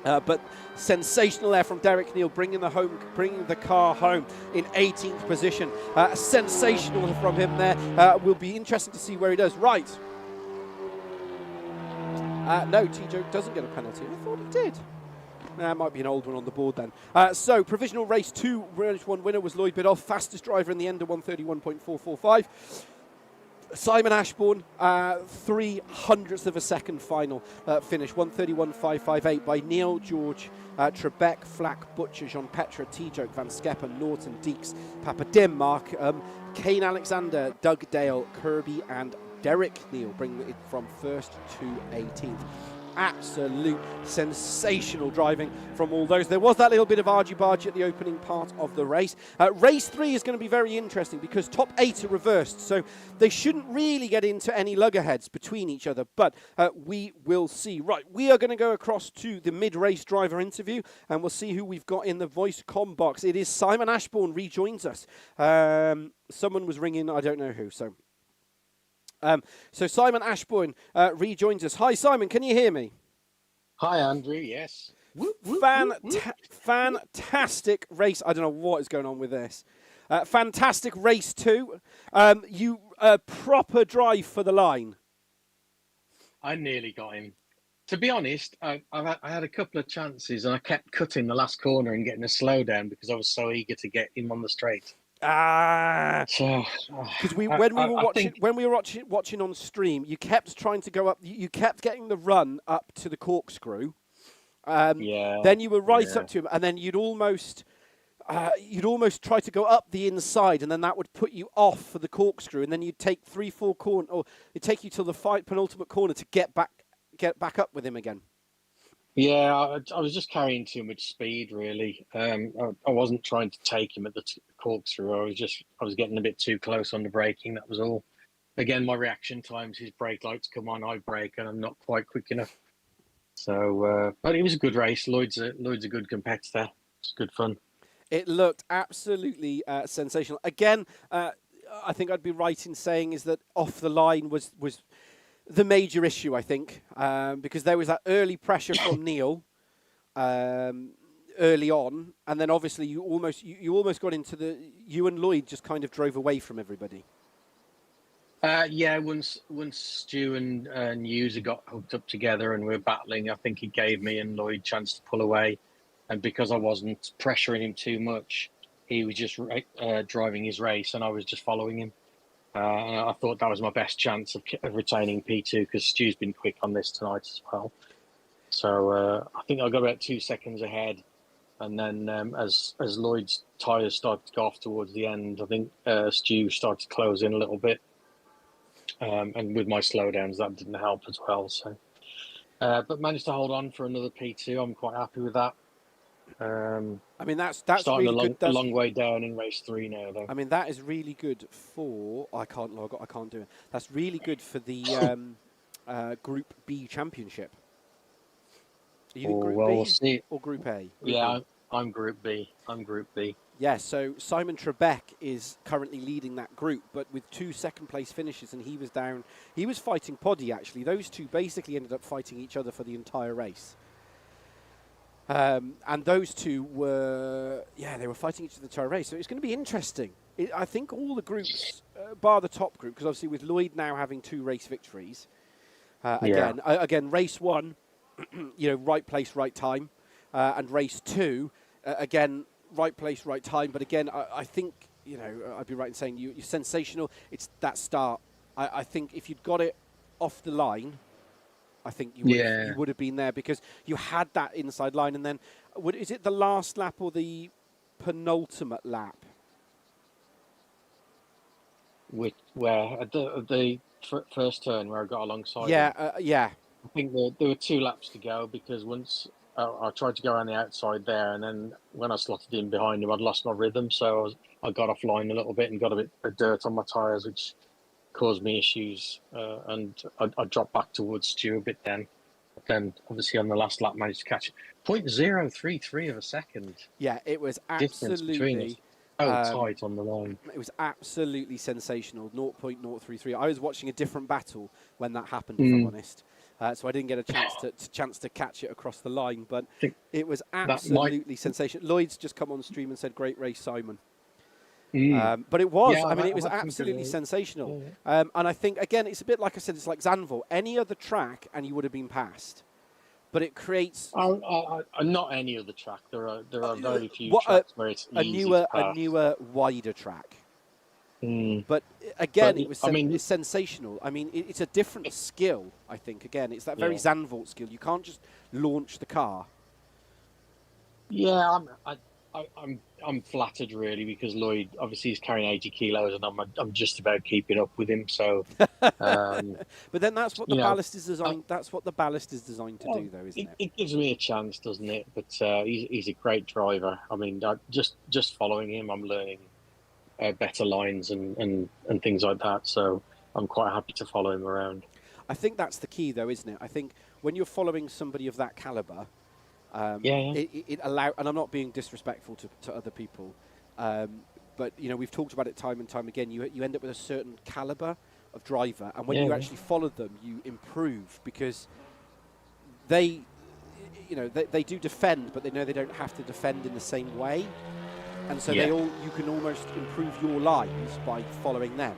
But sensational there from Derek Neal, bringing the car home in 18th position. Sensational from him there. Will be interesting to see where he does. Right. No, T-Joke doesn't get a penalty. I thought he did. Might be an old one on the board then. So, provisional race 2, race 1 winner was Lloyd Biddulph, fastest driver in the end of 1:31.445. Simon Ashbourne, 0.03 of a second final finish, 1:31.558 by Neil, George, Trebek, Flack, Butcher, Jean Petra, T-Joke, Van Skeppen, Norton, Deeks, Papadim, Mark, Kane Alexander, Doug Dale, Kirby, and Derek Neal, bringing it from 1st to 18th. Absolute sensational driving from all those. There was that little bit of argy-bargy at the opening part of the race. Race 3 is going to be very interesting because top 8 are reversed, so they shouldn't really get into any luggerheads between each other, but we will see. Right, we are going to go across to the mid-race driver interview, and we'll see who we've got in the voice comm box. It is Simon Ashbourne rejoins us. Someone was ringing, I don't know who, so Simon Ashbourne rejoins us. Hi, Simon, can you hear me? Hi, Andrew, yes. Fantastic race. I don't know what is going on with this. Fantastic race 2. You proper drive for the line. I nearly got him. To be honest, I had a couple of chances and I kept cutting the last corner and getting a slowdown because I was so eager to get him on the straight. Because when we were watching on stream, you kept trying to go up. You kept getting the run up to the corkscrew. Then you were right up to him, and then you'd almost try to go up the inside, and then that would put you off for the corkscrew, and then you'd take 3-4 corner, or it'd take you till the penultimate corner to get back up with him again. Yeah, I was just carrying too much speed, really. I wasn't trying to take him at the corkscrew. I was getting a bit too close on the braking. That was all. Again, my reaction times, his brake lights come on, I brake, and I'm not quite quick enough. So, but it was a good race. Lloyd's a good competitor. It's good fun. It looked absolutely sensational. Again, I think I'd be right in saying is that off the line was the major issue, I think, because there was that early pressure from Neil early on, and then obviously you almost got into you and Lloyd just kind of drove away from everybody. Once Stu and User got hooked up together and we were battling, I think it gave me and Lloyd a chance to pull away. and because I wasn't pressuring him too much, he was just driving his race, and I was just following him. And I thought that was my best chance of retaining P2 because Stu's been quick on this tonight as well. So I think I got about 2 seconds ahead, and then as Lloyd's tyres started to go off towards the end, I think Stu started to close in a little bit, and with my slowdowns that didn't help as well. So, but managed to hold on for another P2. I'm quite happy with that. I mean, that's starting really good. a long way down in race 3 now, though. I mean, that is really good for. I can't log. I can't do it. That's really good for the Group B championship. Are you in Group B we'll see. or Group A? Yeah, I'm Group B. I'm Group B. Yeah, so Simon Trebek is currently leading that group, but with 2 second-place finishes, and he was down. He was fighting Poddy, actually. Those two basically ended up fighting each other for the entire race. And those two were, they were fighting each other the entire race. So it's going to be interesting. I think all the groups, bar the top group, because obviously with Lloyd now having 2 race victories, again, race 1, right place, right time, and race 2, again, right place, right time. But again, I think, I'd be right in saying you're sensational. It's that start. I think if you'd got it off the line, I think you would have been there because you had that inside line. And then, is it the last lap or the penultimate lap? Where at the first turn where I got alongside. Yeah. I think there were 2 laps to go because once I tried to go around the outside there, and then when I slotted in behind him, I'd lost my rhythm, so I got offline a little bit and got a bit of dirt on my tyres, which caused me issues, and I dropped back towards Stu a bit then. But then, obviously, on the last lap, managed to catch 0.033 of a second. Yeah, it was absolutely tight on the line. It was absolutely sensational, 0.033. I was watching a different battle when that happened, if I'm honest. So I didn't get a chance to catch it across the line, but it was absolutely sensational. Lloyd's just come on stream and said, "Great race, Simon." But it was. It was absolutely sensational. Yeah. And I think, again, it's a bit like I said, it's like Zandvoort. Any other track, and you would have been passed. But it creates... not any other track. There are very few tracks where it's easy to pass. A newer, wider track. But again, it's sensational. I mean, it's a different skill, I think. Again, it's that very Zandvoort skill. You can't just launch the car. Yeah, I'm flattered really because Lloyd obviously is carrying 80 kilos and I'm just about keeping up with him. So, but then that's what the ballast is designed. That's what the ballast is designed to do, though, isn't it? It gives me a chance, doesn't it? But he's a great driver. I mean, just following him, I'm learning better lines and things like that. So I'm quite happy to follow him around. I think that's the key, though, isn't it? I think when you're following somebody of that caliber. It allow, and I'm not being disrespectful to other people, but we've talked about it time and time again. You end up with a certain caliber of driver, and when you actually follow them, you improve because they do defend, but they know they don't have to defend in the same way, and so you can almost improve your lines by following them.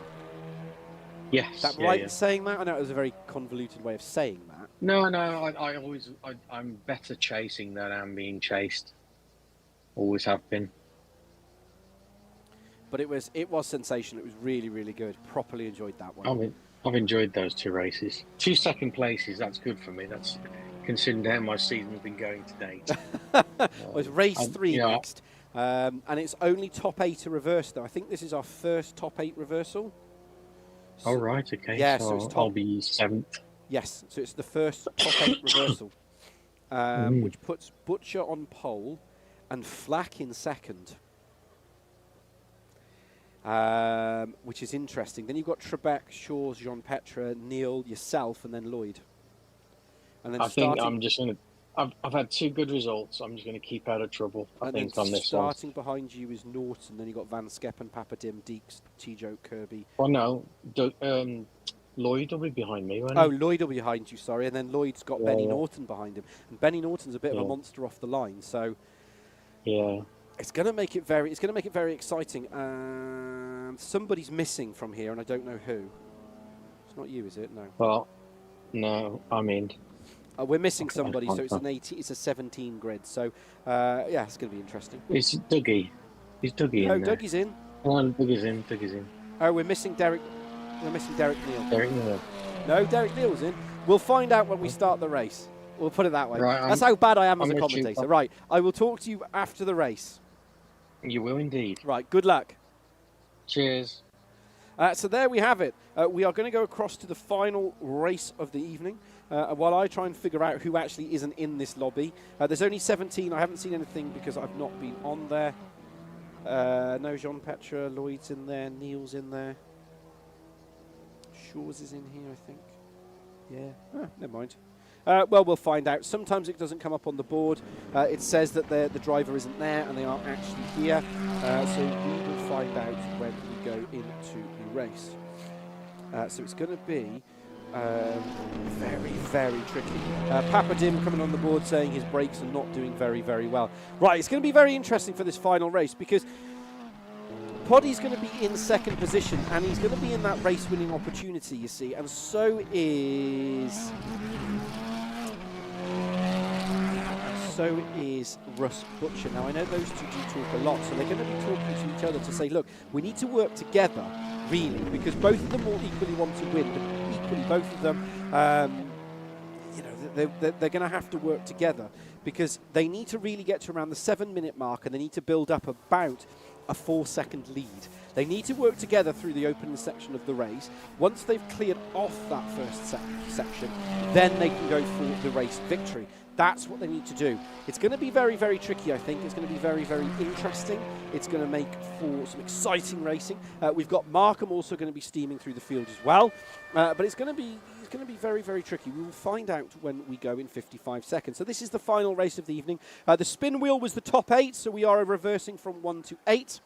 Yes. Is that right in saying that? I know it was a very convoluted way of saying that. No, I'm better chasing than I'm being chased. Always have been. But it was sensational. It was really, really good. Properly enjoyed that one. I've enjoyed those 2 races. 2 second places, that's good for me. That's considering how my season's been going to date. Well, it's race 3 next. And it's only top 8 to reverse, though. I think this is our first top 8 reversal. So, right, okay. Yeah, so it's top. I'll be 7th. Yes, so it's the first top 8 reversal, which puts Butcher on pole and Flack in second, which is interesting. Then you've got Trebek, Shaw's, Jean-Petre, Neil, yourself, and then Lloyd. And then I think I'm just going to... I've had 2 good results. I'm just going to keep out of trouble, I think, on this one. Starting behind you is Norton. Then you've got Van Skeppen, Papadim, Deeks, T-Joe, Kirby. Well, no. Lloyd will be behind me, won't he? Oh, Lloyd will be behind you, sorry. And then Lloyd's got Benny Norton behind him. And Benny Norton's a bit of a monster off the line, so... Yeah. It's going to make it very exciting. Somebody's missing from here, and I don't know who. It's not you, is it? No. Well, no, I mean... We're missing somebody, so it's an 18. It's a 17 grid. So yeah, it's going to be interesting. It's Dougie. Is Dougie in there? Dougie's in. Come on, Dougie's in. Dougie's in. Oh, we're missing Derek. We're missing Derek Neal. Derek Neal. No, Derek Neal's in. We'll find out when we start the race. We'll put it that way. Right, That's how bad I am as a gonna commentator. Right, I will talk to you after the race. You will indeed. Right, good luck. Cheers. So there we have it. We are going to go across to the final race of the evening while I try and figure out who actually isn't in this lobby. There's only 17. I haven't seen anything because I've not been on there. No, Jean Petra, Lloyd's in there, Neil's in there. Shaw's is in here, I think. Yeah, never mind. Well, we'll find out. Sometimes it doesn't come up on the board. It says that the driver isn't there and they aren't actually here. So we will find out when we go into the race. So it's going to be very, very tricky. Papa Dim coming on the board saying his brakes are not doing very, very well. Right, it's going to be very interesting for this final race because Poddy's going to be in second position and he's going to be in that race-winning opportunity, you see, and so is Russ Butcher. Now, I know those two do talk a lot, so they're going to be talking to each other to say, look, we need to work together, really, because both of them will equally want to win, but equally both of them, you know, they're going to have to work together because they need to really get to around the 7-minute mark and they need to build up about a 4-second lead. They need to work together through the opening section of the race. Once they've cleared off that first section, then they can go for the race victory. That's what they need to do. It's going to be very, very tricky, I think. It's going to be very, very interesting. It's going to make for some exciting racing. We've got Markham also going to be steaming through the field as well. But it's going to be very, very tricky. We will find out when we go in 55 seconds. So this is the final race of the evening. The spin wheel was the top 8, so we are reversing from 1 to 8.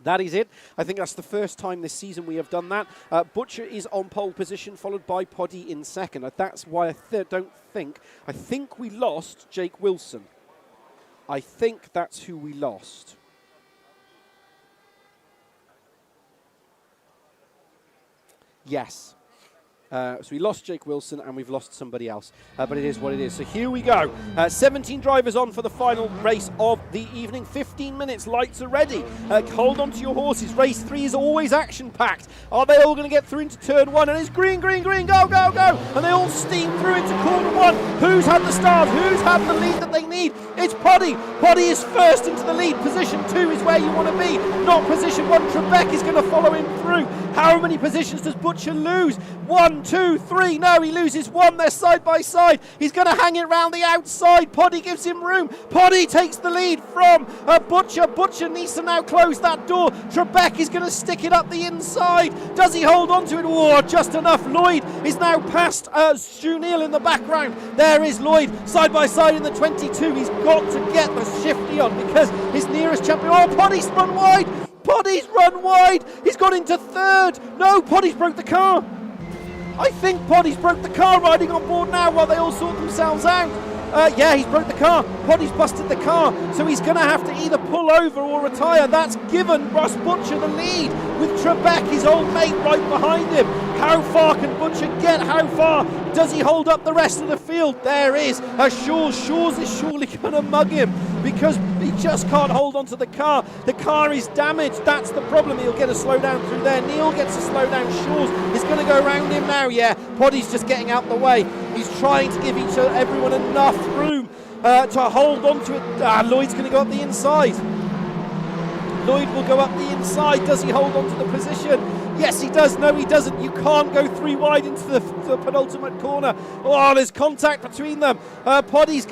That is it. I think that's the first time this season we have done that. Butcher is on pole position, followed by Poddy in second. That's why I think we lost Jake Wilson. I think that's who we lost. Yes. So we lost Jake Wilson and we've lost somebody else, but it is what it is. So here we go. 17 drivers on for the final race of the evening. 15 minutes, lights are ready. Hold on to your horses. Race 3 is always action-packed. Are they all going to get through into turn 1? And it's green, green, green, go, go, go. And they all steam through into corner 1. Who's had the start? Who's had the lead that they need? It's Poddy. Poddy is first into the lead. Position 2 is where you want to be, not position 1. Trebek is going to follow him through. How many positions does Butcher lose? 1, 2, 3. No, he loses 1. They're side by side. He's going to hang it round the outside. Poddy gives him room. Poddy takes the lead from Butcher. Butcher needs to now close that door. Trebek is going to stick it up the inside. Does he hold on to it? Oh, just enough. Lloyd is now past Stu Neal in the background. There is Lloyd side by side in the 22. He's got to get the shifty on because his nearest champion. Oh, Poddy's run wide. Poddy's run wide. He's got into third. No, Poddy's broke the car. I think Poddy's broke the car, riding on board now while they all sort themselves out. Yeah, he's broke the car. Poddy's busted the car, so he's going to have to either pull over or retire. That's given Russ Butcher the lead with Trebek, his old mate, right behind him. How far can Butcher get? How far does he hold up the rest of the field? There is Shaw's is surely going to mug him because he just can't hold on to the car. The car is damaged. That's the problem. He'll get a slow down through there. Neil gets a slow down. Shaw's is going to go around him now. Yeah, Poddy's just getting out the way. He's trying to give everyone enough room to hold on to it. Lloyd's going to go up the inside. Lloyd will go up the inside. Does he hold on to the position? Yes, he does. No, he doesn't. You can't go 3 wide into the penultimate corner. Oh, there's contact between them. Poddy's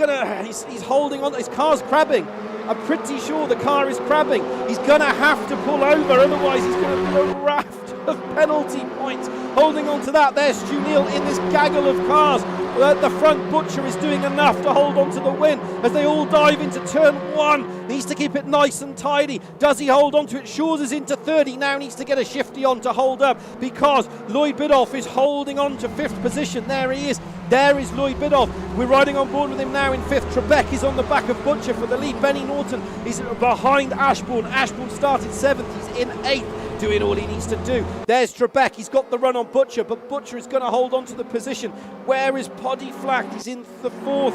he's holding on. His car's crabbing. I'm pretty sure the car is crabbing. He's going to have to pull over, otherwise he's going to be a raft of penalty points. Holding on to that, there's Stu Neal in this gaggle of cars. The front Butcher is doing enough to hold on to the win as they all dive into turn 1. Needs to keep it nice and tidy. Does he hold on to it? Shaw's is into 30. He now needs to get a shifty on to hold up because Lloyd Bidoff is holding on to 5th position. There he is. There is Lloyd Bidoff. We're riding on board with him now in 5th. Trebek is on the back of Butcher for the lead. Benny Norton is behind Ashbourne. Ashbourne started 7th. He's in 8th. doing all he needs to do. There's Trebek, he's got the run on Butcher, but Butcher is going to hold on to the position. Where is Poddy Flack? He's in the fourth,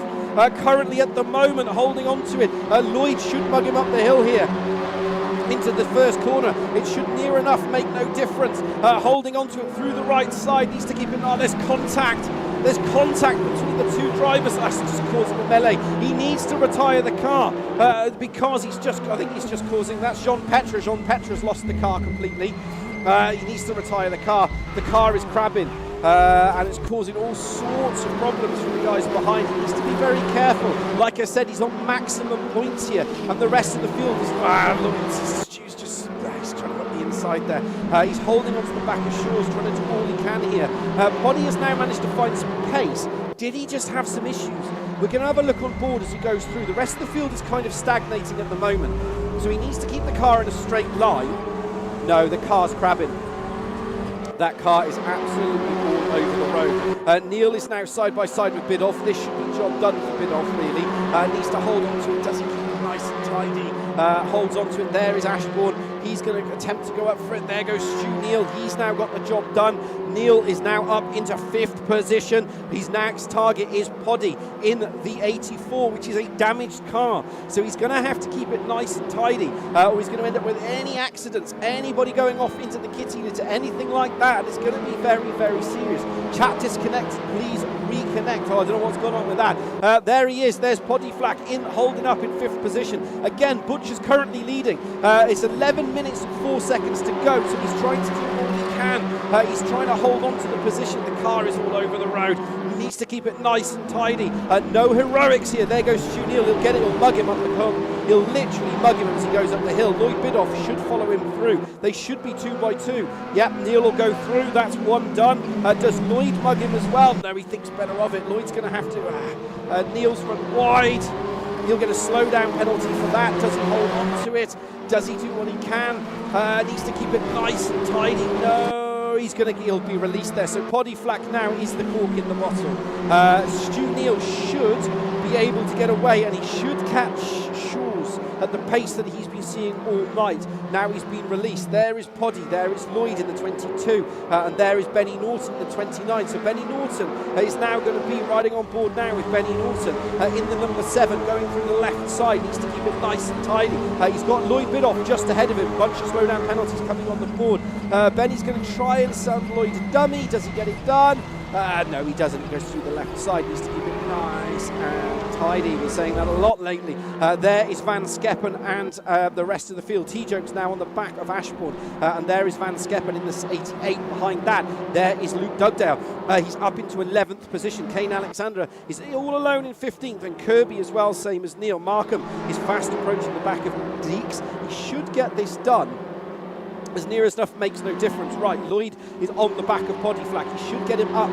currently at the moment, holding on to it. Lloyd should mug him up the hill here into the first corner. It should near enough make no difference. Holding on to it through the right side, needs to keep it on. There's contact. There's contact between the two drivers. That's just causing a melee. He needs to retire the car because I think he's just causing, that's Jean Petre. Jean Petre's lost the car completely. He needs to retire the car. The car is crabbing. And it's causing all sorts of problems for the guys behind. He needs to be very careful. Like I said, he's on maximum points here, and the rest of the field is look, Stu's just he's trying to get the inside there. He's holding onto the back of Shaw's, trying to do all he can here. Poddy has now managed to find some pace. Did he just have some issues? We're going to have a look on board as he goes through. The rest of the field is kind of stagnating at the moment, so he needs to keep the car in a straight line. No, the car's crabbing. That car is absolutely all over the road. Neil is now side by side with Bidoff. This should be job done for Bidoff, really. Needs to hold on to it. Does he keep it nice and tidy? Holds on to it. There is Ashbourne. He's going to attempt to go up for it. There goes Stu Neil. He's now got the job done. Neil is now up into 5th position. His next target is Poddy in the 84, which is a damaged car. So he's going to have to keep it nice and tidy, or he's going to end up with any accidents, anybody going off into the kitty litter, anything like that. It's going to be very, very serious. Chat disconnected, please reconnect. Oh, I don't know what's going on with that. There he is. There's Poddy Flack holding up in 5th position. Again, Butcher's currently leading. It's 11 minutes and 4 seconds to go, so he's trying to do all he can. He's trying to hold on to the position. The car is all over the road. He needs to keep it nice and tidy. No heroics here. There goes Stu Neil. He'll get it. He'll mug him up the hill. He'll literally mug him as he goes up the hill. Lloyd Bidoff should follow him through. They should be 2 by 2. Yep, Neil will go through. That's one done. Does Lloyd mug him as well? No, he thinks better of it. Lloyd's going to have to. Neil's run wide. He'll get a slowdown penalty for that. Does he hold on to it? Does he do what he can? Needs to keep it nice and tidy. No, he'll be released there. So Poddy Flack now is the cork in the bottle. Stu Neil should be able to get away, and he should catch Shaw's at the pace that he's been seeing all night. Now he's been released. There is Poddy, there is Lloyd in the 22, and there is Benny Norton in the 29. So Benny Norton is now going to be riding on board now with Benny Norton in the number 7, going through the left side. Needs to keep it nice and tidy. He's got Lloyd Bidoff just ahead of him. Bunch of slowdown penalties coming on the board. Benny's going to try and send Lloyd a dummy. Does he get it done? No, he doesn't. He goes through the left side. Needs to keep it nice and tidy. We're saying that a lot lately. There is Van Skeppen and the rest of the field. T-Joke's now on the back of Ashbourne. And there is Van Skeppen in the 88. Behind that, there is Luke Dugdale. He's up into 11th position. Kane Alexander is all alone in 15th. And Kirby as well, same as Neil. Markham is fast approaching the back of Deeks. He should get this done. As near as enough makes no difference. Right, Lloyd is on the back of Poddy Flack. He should get him up,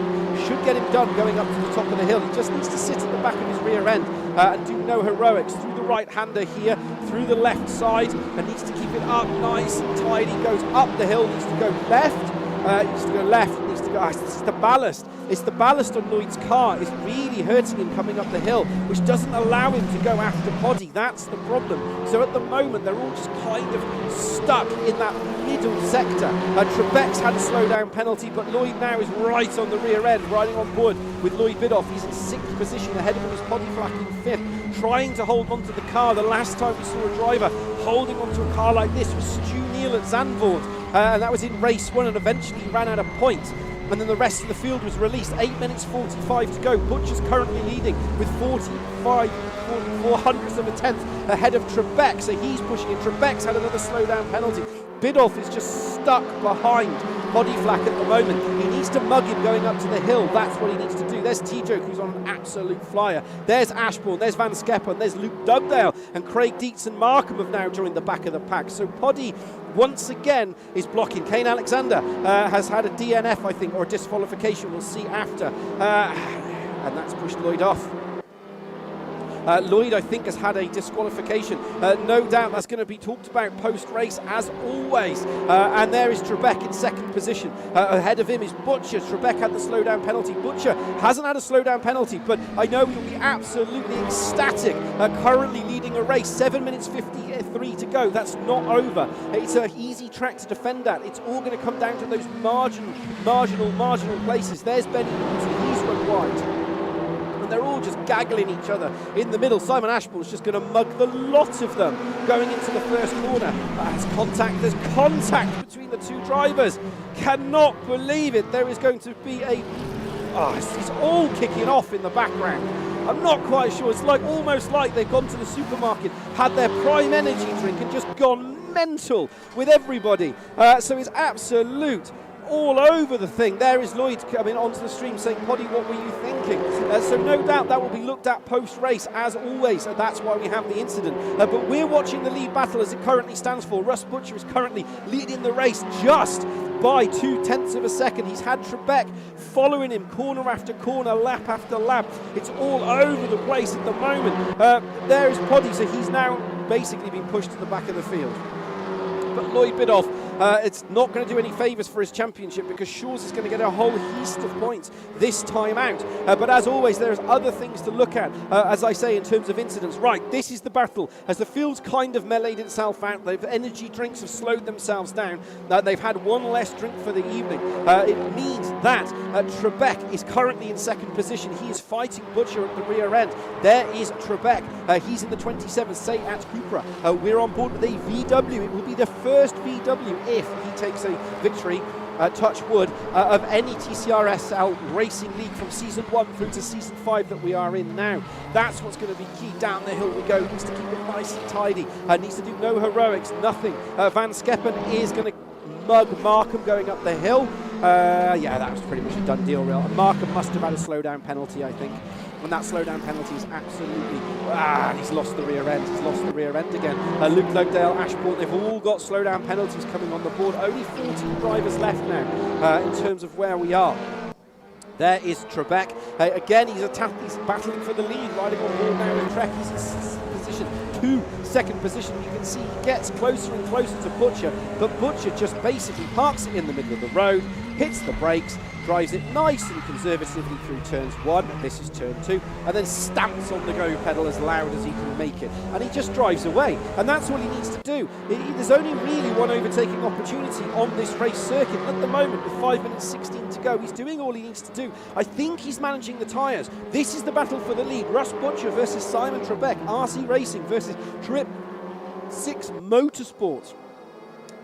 should get him done going up to the top of the hill. He just needs to sit at the back of his rear end and do no heroics. Through the right-hander here, through the left side, and needs to keep it up nice and tidy. Goes up the hill, needs to go left, needs to go left, needs to go... this is the ballast. It's the ballast on Lloyd's car. It's really hurting him coming up the hill, which doesn't allow him to go after Poddy. That's the problem. So at the moment, they're all just kind of stuck in that middle sector. Trebek's had a slowdown penalty, but Lloyd now is right on the rear end, riding on board with Lloyd Bidoff. He's in 6th position. Ahead of him is Poddy Flack in 5th, trying to hold on to the car. The last time we saw a driver holding onto a car like this was Stu Neil at Zandvoort, and that was in race 1, and eventually he ran out of points. And then the rest of the field was released. 8 minutes 45 to go. Butcher's currently leading with 4 hundredths of a tenth ahead of Trebek, so he's pushing it. Trebek's had another slowdown penalty. Bidoff is just stuck behind Poddy Flack at the moment. He needs to mug him going up to the hill. That's what he needs to do. There's T-Joke, who's on an absolute flyer. There's Ashbourne, there's Van Skeppen, there's Luke Dugdale, and Craig Dietz and Markham have now joined the back of the pack. So Poddy once again is blocking. Kane Alexander has had a DNF, I think, or a disqualification. We'll see after. And that's pushed Lloyd off. Lloyd, I think, has had a disqualification. No doubt that's going to be talked about post-race, as always. And there is Trebek in second position. Ahead of him is Butcher. Trebek had the slowdown penalty. Butcher hasn't had a slowdown penalty, but I know he'll be absolutely ecstatic. Currently leading a race, 7 minutes 53 to go. That's not over. It's an easy track to defend at. It's all going to come down to those marginal places. There's Benny Newton. He's run wide. They're all just gaggling each other in the middle. Simon Ashbourne's just going to mug the lot of them going into the first corner. There's contact between the two drivers. Cannot believe it. There is going to be it's all kicking off in the background. I'm not quite sure. It's almost like they've gone to the supermarket, had their prime energy drink and just gone mental with everybody. So it's absolute all over the thing. There is Lloyd coming onto the stream saying, Poddy, what were you thinking? So no doubt that will be looked at post-race, as always. That's why we have the incident. But we're watching the lead battle as it currently stands for. Russ Butcher is currently leading the race just by 0.2 of a second. He's had Trebek following him corner after corner, lap after lap. It's all over the place at the moment. There is Poddy, so he's now basically been pushed to the back of the field. But Lloyd Bidoff, it's not going to do any favours for his championship, because Shaw's is going to get a whole heast of points this time out. But as always, there's other things to look at, as I say, in terms of incidents. Right, this is the battle. As the field's kind of meleeed itself out, the energy drinks have slowed themselves down. They've had one less drink for the evening. It means that Trebek is currently in second position. He is fighting Butcher at the rear end. There is Trebek. He's in the 27th, say at Cupra. We're on board with a VW. It will be the first VW if he takes a victory, touch wood, of any Tcsrl racing league from season 1 through to season 5 that we are in now. That's what's going to be key. Down the hill we go. Needs to keep it nice and tidy. Needs to do no heroics, nothing. Van Skeppen is going to mug Markham going up the hill. Yeah, that was pretty much a done deal, real. Markham must have had a slowdown penalty, I think. And that slowdown penalty is absolutely... he's lost the rear end. He's lost the rear end again. Luke Lugdale, Ashbourne, they've all got slowdown penalties coming on the board. Only 14 drivers left now in terms of where we are. There is Trebek. Again, he's battling for the lead, riding on board now with Trek. He's in position 2, second position. You can see he gets closer and closer to Butcher, but Butcher just basically parks it in the middle of the road, hits the brakes, drives it nice and conservatively through turns 1, this is turn 2, and then stamps on the go pedal as loud as he can make it. And he just drives away, and that's all he needs to do. There's only really one overtaking opportunity on this race circuit. At the moment, with 5 minutes 16 to go, he's doing all he needs to do. I think he's managing the tyres. This is the battle for the lead. Russ Butcher versus Simon Trebek. RC Racing versus Trip 6 Motorsports.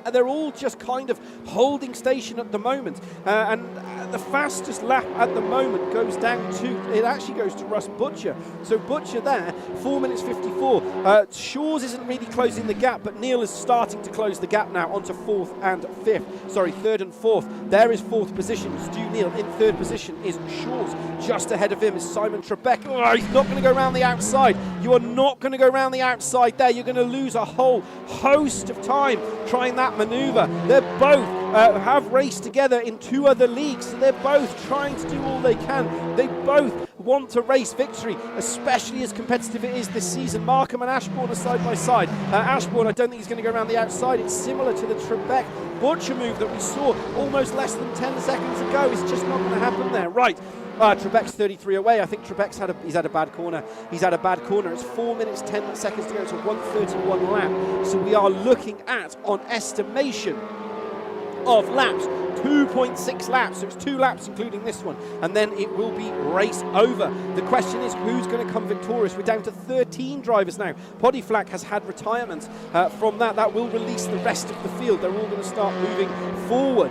And they're all just kind of holding station at the moment. And the fastest lap at the moment goes down to, it actually goes to Russ Butcher. So Butcher there, 4 minutes 54. Shaw's isn't really closing the gap, but Neil is starting to close the gap now onto third and fourth. There is fourth position, Stu Neil. In third position is Shaw's. Just ahead of him is Simon Trebek. Oh, he's not going to go around the outside. You are not going to go around the outside there. You're going to lose a whole host of time trying that maneuver. They're both have raced together in 2 other leagues, so they're both trying to do all they can. They both want to race victory, especially as competitive it is this season. Markham and Ashbourne are side by side. Ashbourne, I don't think he's going to go around the outside. It's similar to the Trebek Butcher move that we saw almost less than 10 seconds ago. It's just not going to happen there. Right. Trebek's 33 away. I think Trebek's had a bad corner. He's had a bad corner. It's 4 minutes 10 seconds to go to 1:31 lap. So we are looking at, on estimation of laps, 2.6 laps. So it's 2 laps including this one, and then it will be race over. The question is, who's going to come victorious? We're down to 13 drivers now. Poddy Flack has had retirement from that. That will release the rest of the field. They're all going to start moving forward.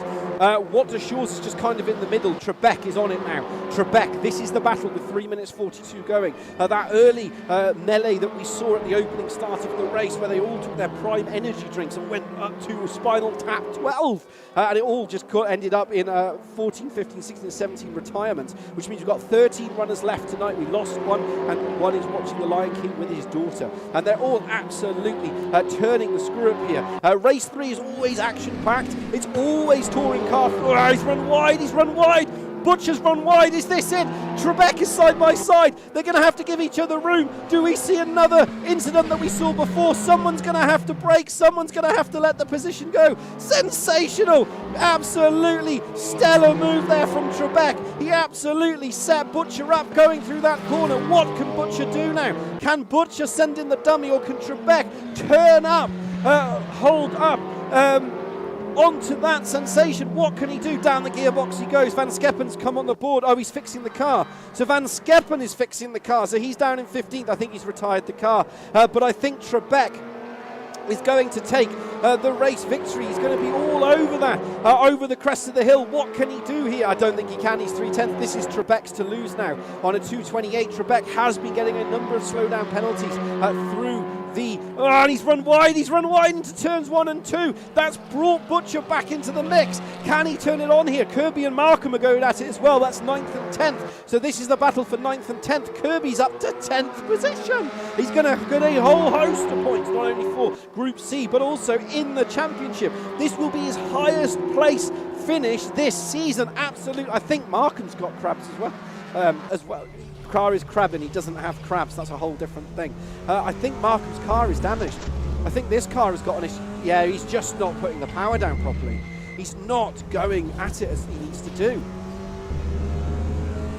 What does Shaw's is just kind of in the middle. Trebek is on it now. Trebek, this is the battle with 3 minutes 42 going. That early melee that we saw at the opening start of the race, where they all took their prime energy drinks and went up to Spinal Tap 12. And it all just ended up in 14, 15, 16, 17 retirements, which means we've got 13 runners left tonight. We lost one, and one is watching The Lion King with his daughter. And they're all absolutely turning the screw up here. Race 3 is always action-packed. It's always touring car. Oh, he's run wide. Butcher's run wide. Is this it? Trebek is side by side. They're going to have to give each other room. Do we see another incident that we saw before? Someone's going to have to brake. Someone's going to have to let the position go. Sensational. Absolutely stellar move there from Trebek. He absolutely set Butcher up going through that corner. What can Butcher do now? Can Butcher send in the dummy, or can Trebek turn up, hold up onto that sensation? What can he do? Down the gearbox he goes. Van Scheppen's come on the board. Oh, he's fixing the car. So Van Scheppen is fixing the car. So he's down in 15th. I think he's retired the car. But I think Trebek is going to take the race victory. He's going to be all over that, over the crest of the hill. What can he do here? I don't think he can. He's 3/10. This is Trebek's to lose now on a 2:28. Trebek has been getting a number of slowdown penalties through the... Oh, and he's run wide into turns 1 and 2. That's brought Butcher back into the mix. Can he turn it on here? Kirby and Markham are going at it as well. That's 9th and 10th. So this is the battle for 9th and 10th. Kirby's up to 10th position. He's going to get a whole host of points, not only for Group C, but also in the championship. This will be his highest place finish this season. Absolute. I think Markham's got crabs as well. Car is crabbing, he doesn't have crabs. That's a whole different thing. I think Markham's car is damaged. I think this car has got an issue. Yeah, he's just not putting the power down properly. He's not going at it as he needs to do.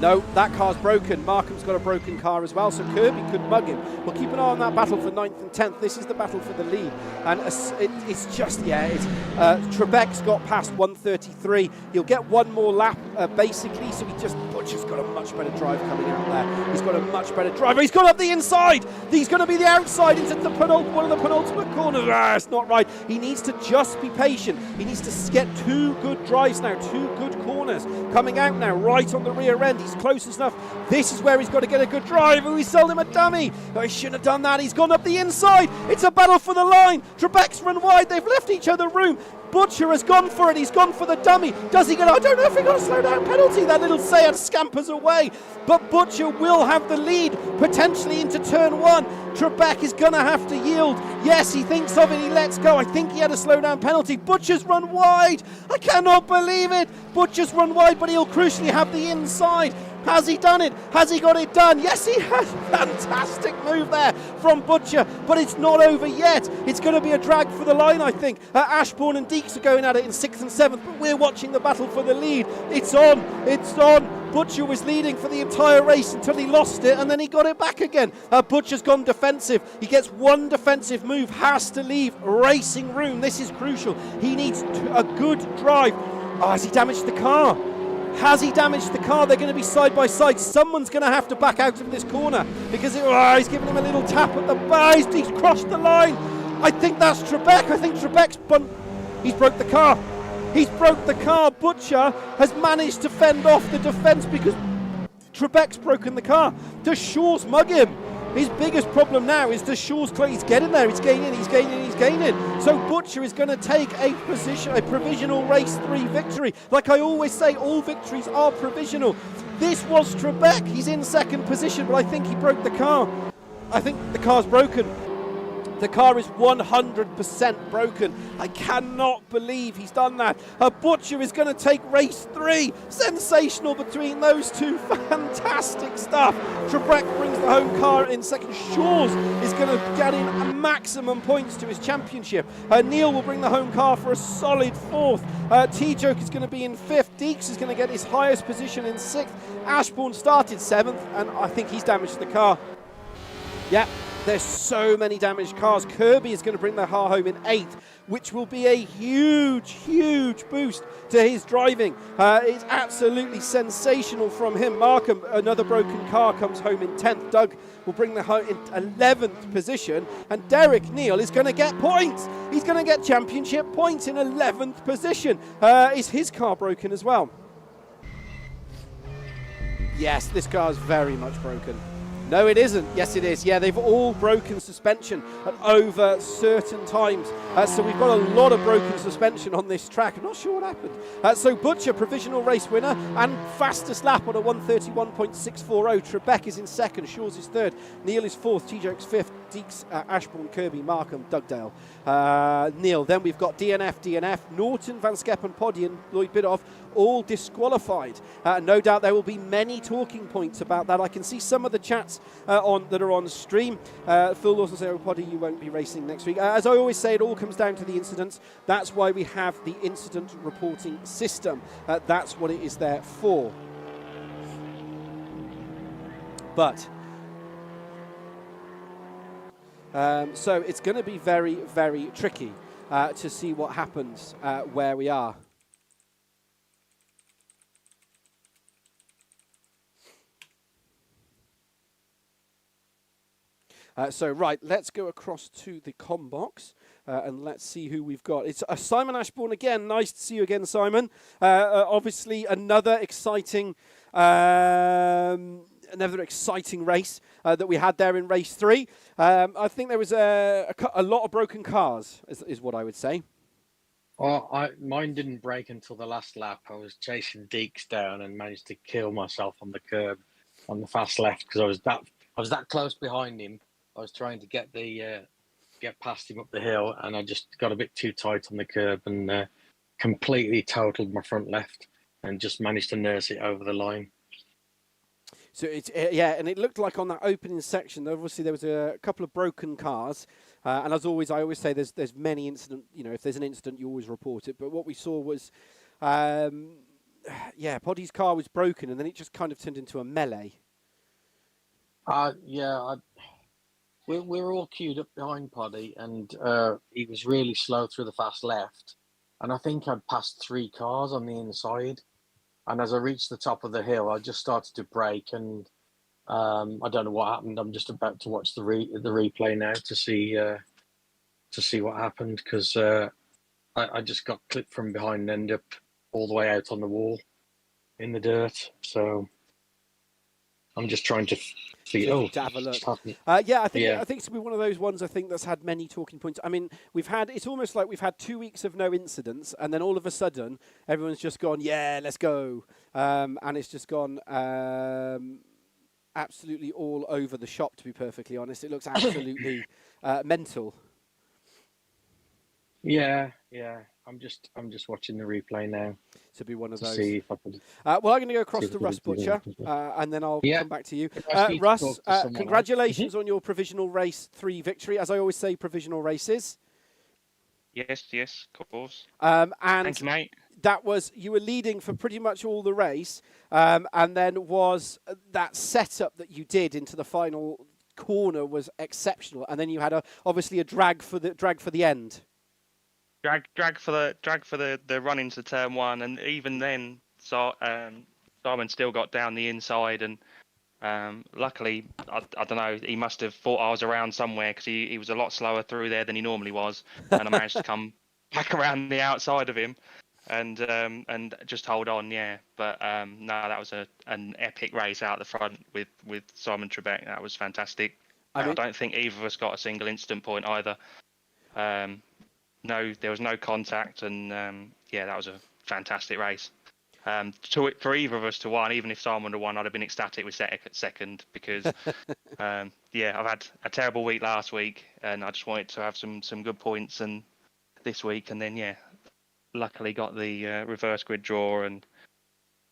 No, that car's broken. Markham's got a broken car as well, so Kirby could mug him. We'll keep an eye on that battle for 9th and 10th. This is the battle for the lead. And it's just, Trebek's got past 133. He'll get one more lap, basically, so Butcher's got a much better drive coming out there. He's got a much better driver. He's got up the inside. He's going to be the outside into the one of the penultimate corners. It's not right. He needs to just be patient. He needs to get 2 good drives now, 2 good corners coming out now, right on the rear end. He's close enough. This is where he's got to get a good drive. Oh, he sold him a dummy. Oh, he shouldn't have done that. He's gone up the inside. It's a battle for the line. Trebek's run wide. They've left each other room. Butcher has gone for it. He's gone for the dummy. Does he get? I don't know if he got a slow down penalty. That little Sayed scampers away. But Butcher will have the lead potentially into turn 1. Trebek is going to have to yield. Yes, he thinks of it. He lets go. I think he had a slow down penalty. Butcher's run wide. I cannot believe it. Butcher's run wide, but he'll crucially have the inside. Has he done it? Has he got it done? Yes, he has. Fantastic move there from Butcher, but it's not over yet. It's going to be a drag for the line, I think. Ashbourne and Deeks are going at it in 6th and 7th, but we're watching the battle for the lead. It's on. It's on. Butcher was leading for the entire race until he lost it, and then he got it back again. Butcher's gone defensive. He gets one defensive move, has to leave racing room. This is crucial. He needs a good drive. Oh, has he damaged the car? Has he damaged the car? They're going to be side by side. Someone's going to have to back out of this corner because he's giving him a little tap at the base. He's crossed the line. I think that's Trebek. I think Trebek's he's broke the car. He's broke the car. Butcher has managed to fend off the defence because Trebek's broken the car. Does Shaw's mug him? His biggest problem now is the Shaw's close. He's getting there. He's gaining. So Butcher is going to take a provisional race 3 victory. Like I always say, all victories are provisional. This was Trebek. He's in 2nd position, but I think he broke the car. I think the car's broken. The car is 100% broken. I cannot believe he's done that. Butcher is going to take race 3. Sensational between those two. Fantastic stuff. Trebek brings the home car in 2nd. Shaw's is going to get in a maximum points to his championship. Neil will bring the home car for a solid 4th. T-Joke is going to be in 5th. Deeks is going to get his highest position in 6th. Ashbourne started 7th, and I think he's damaged the car. Yeah. There's so many damaged cars. Kirby is going to bring the car home in 8th, which will be a huge, huge boost to his driving. It's absolutely sensational from him. Markham, another broken car, comes home in 10th. Doug will bring the home in 11th position. And Derek Neal is going to get points. He's going to get championship points in 11th position. Is his car broken as well? Yes, this car is very much broken. No, it isn't. Yes, it is. Yeah, they've all broken suspension at over certain times. So we've got a lot of broken suspension on this track. I'm not sure what happened. So Butcher, provisional race winner and fastest lap on a 1:31.640. Trebek is in 2nd. Shaw's is 3rd. Neil is 4th. T-Joke's 5th. Deeks, Ashbourne, Kirby, Markham, Dugdale, Neil. Then we've got DNF, Norton, Van Scheppen, Podian, Lloyd Bidoff, all disqualified. No doubt there will be many talking points about that. I can see some of the chats that are on stream. Phil also say, "Oh, Poddy, you won't be racing next week." As I always say, it all comes down to the incidents. That's why we have the incident reporting system. That's what it is there for. But so it's going to be very, very tricky to see what happens where we are. So, right, let's go across to the comm box and let's see who we've got. It's Simon Ashbourne again. Nice to see you again, Simon. Obviously, another exciting race that we had there in race 3. I think there was a lot of broken cars, is what I would say. Well, mine didn't break until the last lap. I was chasing Deeks down and managed to kill myself on the curb on the fast left because I was that close behind him. I was trying to get past him up the hill, and I just got a bit too tight on the curb and completely totaled my front left, and just managed to nurse it over the line. So it's and it looked like on that opening section, obviously there was a couple of broken cars, and as always, I always say there's many incidents. You know, if there's an incident, you always report it. But what we saw was, Poddy's car was broken, and then it just kind of turned into a melee. We're all queued up behind Poddy, and he was really slow through the fast left. And I think I'd passed 3 cars on the inside. And as I reached the top of the hill, I just started to brake, and I don't know what happened. I'm just about to watch the replay now to see what happened, because I just got clipped from behind and ended up all the way out on the wall in the dirt. So I'm just trying to figure. To have a look. I think it's going to be one of those ones. I think that's had many talking points. I mean, it's almost like we've had 2 weeks of no incidents, and then all of a sudden, everyone's just gone, "Yeah, let's go," and it's just gone absolutely all over the shop. To be perfectly honest, it looks absolutely mental. Yeah. I'm just watching the replay now. To be one of those. See if I can. I'm going to go across to Russ Butcher, and then I'll come back to you. Russ, congratulations on your provisional race 3 victory. As I always say, provisional races. Yes, of course. And thank you, mate. You were leading for pretty much all the race, and then was that setup that you did into the final corner was exceptional, and then you had obviously a drag for the end. Drag for the run into turn 1, and even then, Simon still got down the inside, and luckily, I don't know, he must have thought I was around somewhere, because he was a lot slower through there than he normally was, and I managed to come back around the outside of him, and just hold on, yeah. But no, that was an epic race out the front with Simon Trebek. That was fantastic. I don't think either of us got a single incident point either. No, there was no contact, and that was a fantastic race. For either of us to win, even if Simon would have won, I'd have been ecstatic with second, because I've had a terrible week last week, and I just wanted to have some good points and this week, and then luckily got the reverse grid draw, and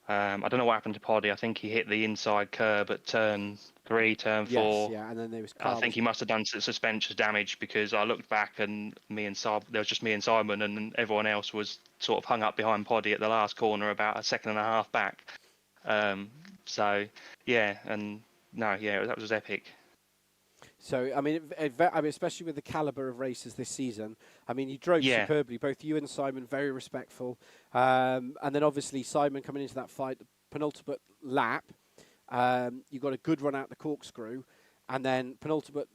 I don't know what happened to Poddy. I think he hit the inside curb at turn 3, turn 4. Yes, and then there was. I think he must have done some suspension damage, because I looked back and there was just me and Simon, and everyone else was sort of hung up behind Poddy at the last corner, about a second and a half back. That was epic. So, I mean, especially with the calibre of races this season, I mean, you drove superbly. Both you and Simon, very respectful. And then obviously Simon coming into that fight, the penultimate lap, you got a good run out the corkscrew, and then penultimate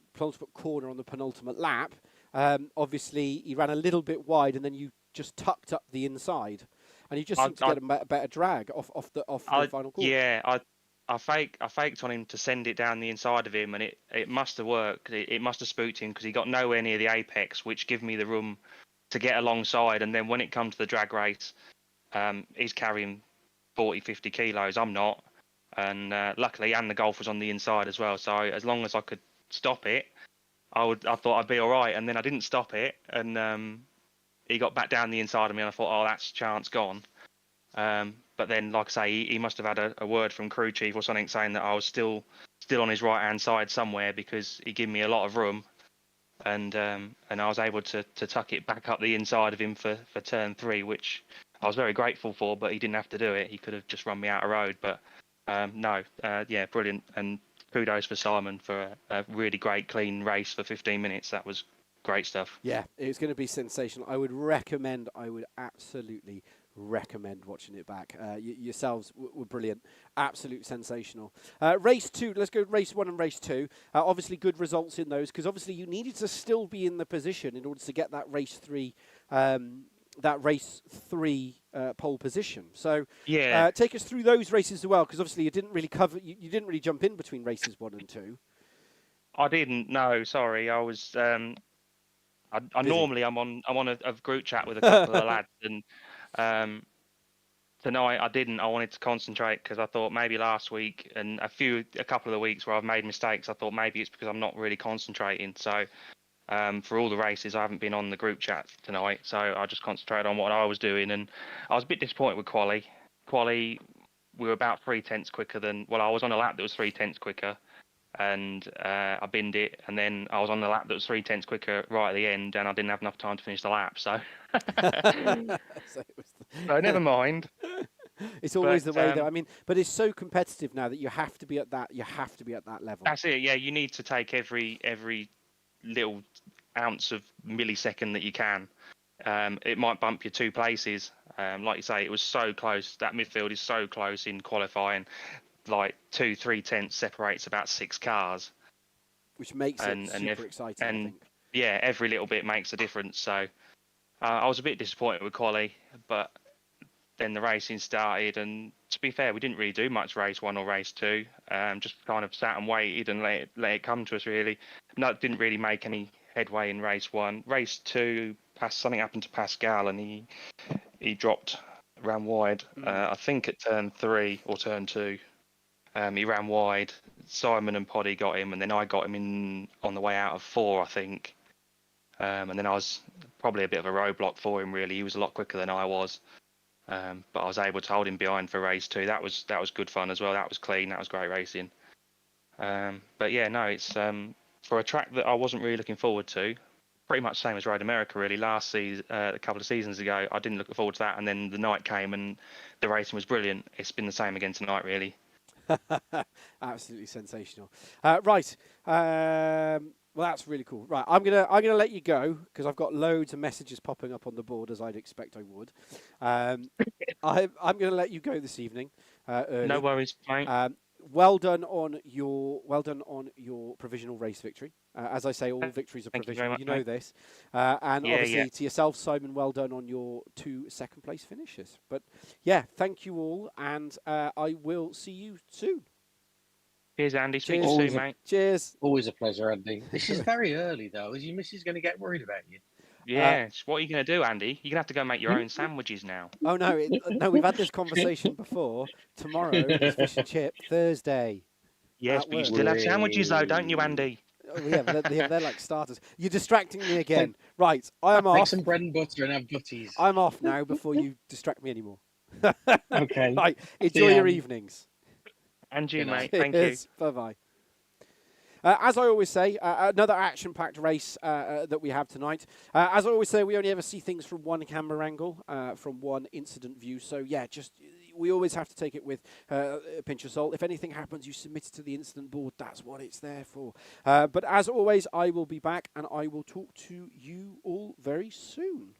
corner on the penultimate lap. Obviously, he ran a little bit wide, and then you just tucked up the inside, and you just seemed to get a better drag off the final corner. Yeah, I faked on him to send it down the inside of him, and it must have worked. It must have spooked him, because he got nowhere near the apex, which gave me the room to get alongside. And then when it comes to the drag race, he's carrying 40, 50 kilos. I'm not. And luckily, and the Golf was on the inside as well. So as long as I could stop it, I thought I'd be all right. And then I didn't stop it, and he got back down the inside of me, and I thought, oh, that's chance gone. But then, like I say, he must have had a word from crew chief or something saying that I was still on his right hand side somewhere, because he gave me a lot of room, and I was able to tuck it back up the inside of him for turn 3, which I was very grateful for. But he didn't have to do it; he could have just run me out of road. But no, yeah, brilliant, and kudos for Simon for a really great clean race for 15 minutes. That was great stuff. Yeah, it's going to be sensational. I would absolutely recommend watching it back. Yourselves were brilliant. Absolute sensational. Race 2, let's go race 1 and race 2. Obviously good results in those, because obviously you needed to still be in the position in order to get that race 3 pole position. So Yeah, take us through those races as well, because obviously you didn't really cover, you didn't really jump in between races 1 and 2. I didn't. No, sorry, I was. I Busy. normally I'm on a group chat with a couple of the lads, and tonight I didn't. I wanted to concentrate, because I thought maybe last week and a couple of the weeks where I've made mistakes, I thought maybe it's because I'm not really concentrating. So for all the races, I haven't been on the group chat tonight, so I just concentrated on what I was doing, and I was a bit disappointed with quali. Quali, we were about 3/10 quicker than. Well, I was on a lap that was 3/10 quicker, and I binned it, and then I was on the lap that was 3/10 quicker right at the end, and I didn't have enough time to finish the lap, so So it was so never mind. it's always But the way, though. I mean, but it's so competitive now that you have to be at that. You have to be at that level. that's it. Yeah, you need to take every little ounce of millisecond that you can. It might bump you 2 places. Like you say, it was so close. That midfield is so close in qualifying. Like 2-3 tenths separates about 6 cars, Which makes it super exciting, I think. yeah, every little bit makes a difference. So I was a bit disappointed with quali, but then the racing started, and to be fair, we didn't really do much race 1 or race 2. Just kind of sat and waited and let it come to us, really. No, didn't really make any headway in race 1. Race 2, something happened to Pascal, and he dropped, ran wide. I think at turn 3 or turn 2. He ran wide. Simon and Poddy got him, and then I got him in on the way out of 4, I think. And then I was probably a bit of a roadblock for him, really. He was a lot quicker than I was. But I was able to hold him behind for race 2. That was good fun as well. That was clean. That was great racing. But yeah, no, it's for a track that I wasn't really looking forward to. Pretty much same as Road America, really. Last season, a couple of seasons ago, I didn't look forward to that, and then the night came and the racing was brilliant. It's been the same again tonight, really. Absolutely sensational. Right. Well, that's really cool. Right, I'm gonna let you go, because I've got loads of messages popping up on the board, as I'd expect I would. I'm gonna let you go this evening. Early. No worries, mate. Well done on your provisional race victory. As I say, all victories are Thank you very provisional. much, You know mate. this. And Yeah, obviously yeah. to yourself, Simon, well done on your 2 second place finishes. But yeah, thank you all, and I will see you soon. Cheers, Andy. Speak to Cheers. you Always soon, a- mate. Always a pleasure, Andy. This is very early, though. Is your missus going to get worried about you? Yeah. What are you going to do, Andy? You're going to have to go make your own sandwiches now. Oh no, no, we've had this conversation before. Tomorrow is fish and chip. Thursday. Yes, At but you work. still have sandwiches, though, don't you, Andy? Oh, yeah, but they're like starters. You're distracting me again. Right, I am Make off. some bread and butter and have butties. I'm off now before you distract me anymore. Okay. Right, See enjoy ya. your evenings. And you, Good night. mate. Thank you. Bye-bye. As I always say, another action-packed race that we have tonight. As I always say, we only ever see things from one camera angle, from one incident view. So yeah, we always have to take it with a pinch of salt. If anything happens, you submit it to the incident board. That's what it's there for. But as always, I will be back, and I will talk to you all very soon.